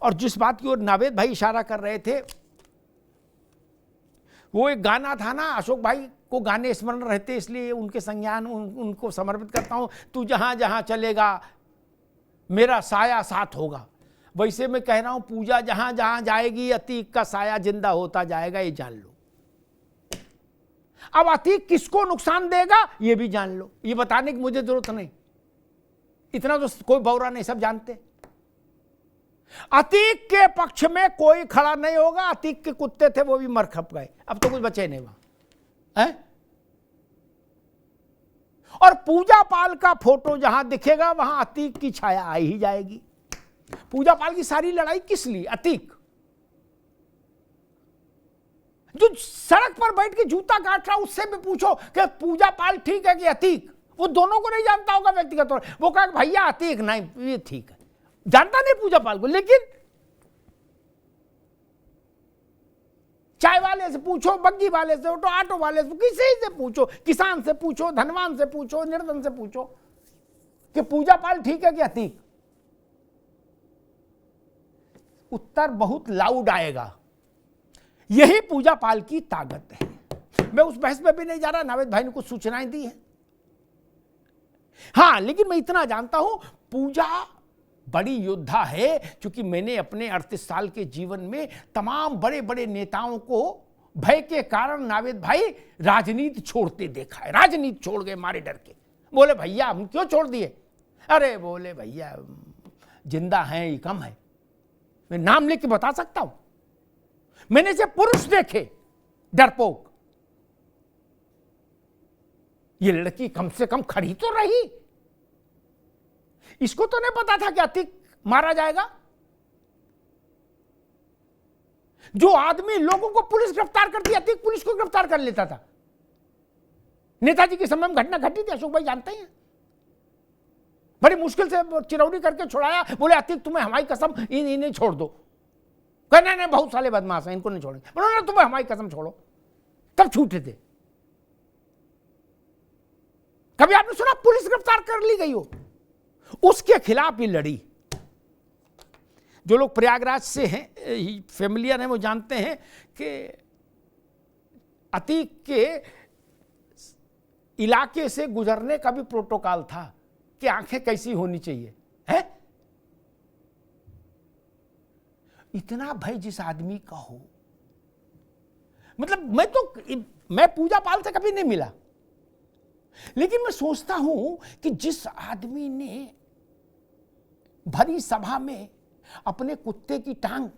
और जिस बात की ओर नावेद भाई इशारा कर रहे थे, वो एक गाना था ना, अशोक भाई को गाने स्मरण रहते इसलिए उनके संज्ञान उनको समर्पित करता हूं। तू जहां जहां चलेगा मेरा साया साथ होगा। वैसे मैं कह रहा हूं, पूजा जहां जहां जाएगी अतीक का साया जिंदा होता जाएगा, ये जान लो। अब अतीक किसको नुकसान देगा ये भी जान लो, ये बताने की मुझे जरूरत नहीं, इतना तो कोई बौरा नहीं, सब जानते। अतीक के पक्ष में कोई खड़ा नहीं होगा। अतीक के कुत्ते थे वो भी मर खप गए, अब तो कुछ बचे नहीं वहां है। और पूजा पाल का फोटो जहां दिखेगा वहां अतीक की छाया आई ही जाएगी। पूजा पाल की सारी लड़ाई किस लिए? अतीक जो सड़क पर बैठ के जूता काट रहा, उससे भी पूछो कि पूजा पाल ठीक है कि अतीक, वो दोनों को नहीं जानता होगा व्यक्तिगत तौर। वो कहा भैया अतीक नहीं, ये ठीक है, जानता नहीं पूजा पाल को। लेकिन चाय वाले से पूछो, बग्गी वाले से, ऑटो वाले से, किसी से पूछो, किसान से पूछो, धनवान से पूछो, निर्धन से पूछो कि पूजा पाल ठीक है कि अतीक। उत्तर बहुत लाउड आएगा। यही पूजा पाल की ताकत है। मैं उस बहस में भी नहीं जा रहा, नावेद भाई ने कुछ सूचनाएं दी हैं। हां, लेकिन मैं इतना जानता हूं, पूजा बड़ी योद्धा है, क्योंकि मैंने अपने 38 साल के जीवन में तमाम बड़े बड़े नेताओं को भय के कारण नावेद भाई राजनीति छोड़ते देखा है। राजनीति छोड़ गए मारे डर के। बोले भैया हम क्यों छोड़ दिए? अरे बोले भैया जिंदा हैं ये कम है। मैं नाम लेके बता सकता हूं, मैंने से पुरुष देखे डरपोक। ये लड़की कम से कम खड़ी तो रही। इसको तो नहीं पता था कि अतीक मारा जाएगा। जो आदमी लोगों को पुलिस गिरफ्तार करती, अतीक पुलिस को गिरफ्तार कर लेता था। नेताजी के समय में घटना घटी थी, अशोक भाई जानते हैं। बड़ी मुश्किल से चिरौरी करके छुड़ाया। बोले अतीक तुम्हें हमारी कसम इन्हें छोड़ दो। कहना नहीं, बहुत साले बदमाश हैं, इनको नहीं छोड़ेंगे। बोले तुम्हें हमारी कसम छोड़ो, तब छूटे थे। कभी आपने सुना पुलिस गिरफ्तार कर ली गई हो? उसके खिलाफ ही लड़ी। जो लोग प्रयागराज से हैं, फैमिलियर हैं, वो जानते हैं कि अतीक के इलाके से गुजरने का भी प्रोटोकॉल था कि आंखें कैसी होनी चाहिए है। इतना भय जिस आदमी का हो, मतलब मैं पूजा पाल से कभी नहीं मिला, लेकिन मैं सोचता हूं कि जिस आदमी ने भरी सभा में अपने कुत्ते की टांग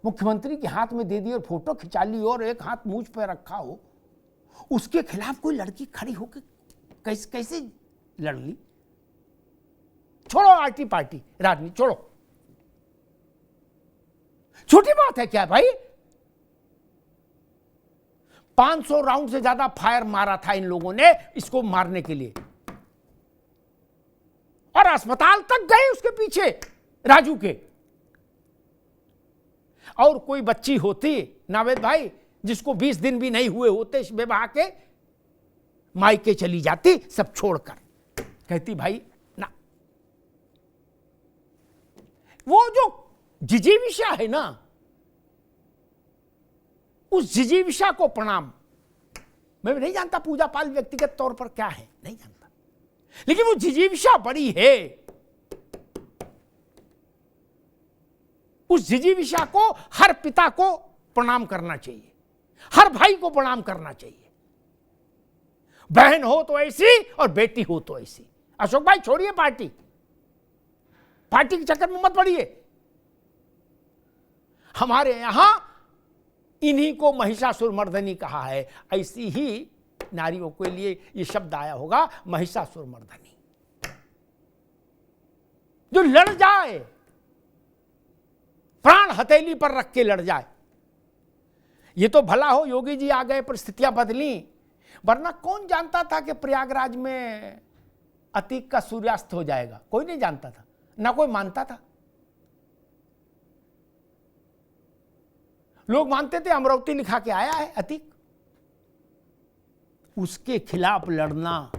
मुख्यमंत्री के हाथ में दे दी और फोटो खिंचा ली और एक हाथ मूंछ पे रखा हो, उसके खिलाफ कोई लड़की खड़ी होकर कैसे लड़ ली? छोड़ो आर्टी पार्टी राजनीति, छोड़ो। छोटी बात है क्या भाई? 500 राउंड से ज्यादा फायर मारा था इन लोगों ने इसको मारने के लिए, और अस्पताल तक गए उसके पीछे राजू के। और कोई बच्ची होती नावेद भाई जिसको 20 दिन भी नहीं हुए होते इस विवाह के, मायके चली जाती सब छोड़कर, कहती भाई ना। वो जो जिजीविषा है ना, उस जिजीविषा को प्रणाम। मैं नहीं जानता पूजा पाल व्यक्तिगत तौर पर क्या है, नहीं जानता, लेकिन वो जिजीविषा बड़ी है। उस जिजीविषा को हर पिता को प्रणाम करना चाहिए, हर भाई को प्रणाम करना चाहिए। बहन हो तो ऐसी और बेटी हो तो ऐसी। अशोक भाई छोड़िए पार्टी के चक्कर में मत पड़िए। हमारे यहां इन्हीं को महिषासुर मर्दनी कहा है। ऐसी ही नारियों के लिए ये शब्द आया होगा, महिषासुर मर्दनी। जो लड़ जाए, प्राण हथेली पर रख के लड़ जाए। ये तो भला हो योगी जी आ गए, परिस्थितियां बदली, वरना कौन जानता था कि प्रयागराज में अतीक का सूर्यास्त हो जाएगा? कोई नहीं जानता था, ना कोई मानता था। लोग मानते थे अमरावती लिखा के आया है अतीक। उसके खिलाफ लड़ना।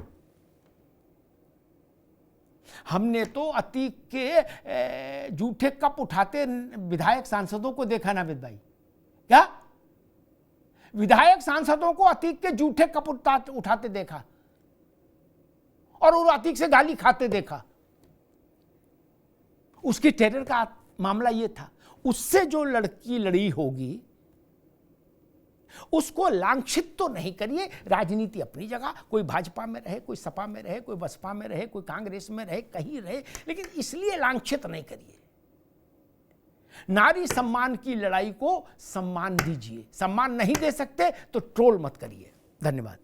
हमने तो अतीक के जूठे कप उठाते विधायक सांसदों को देखा ना भाई। क्या विधायक सांसदों को अतीक के जूठे कप उठाते देखा और वो अतीक से गाली खाते देखा। उसकी टेरर का मामला ये था। उससे जो लड़की लड़ी होगी उसको लांछित तो नहीं करिए। राजनीति अपनी जगह, कोई भाजपा में रहे, कोई सपा में रहे, कोई बसपा में रहे, कोई कांग्रेस में रहे, कहीं रहे, लेकिन इसलिए लांछित नहीं करिए। नारी सम्मान की लड़ाई को सम्मान दीजिए। सम्मान नहीं दे सकते तो ट्रोल मत करिए। धन्यवाद।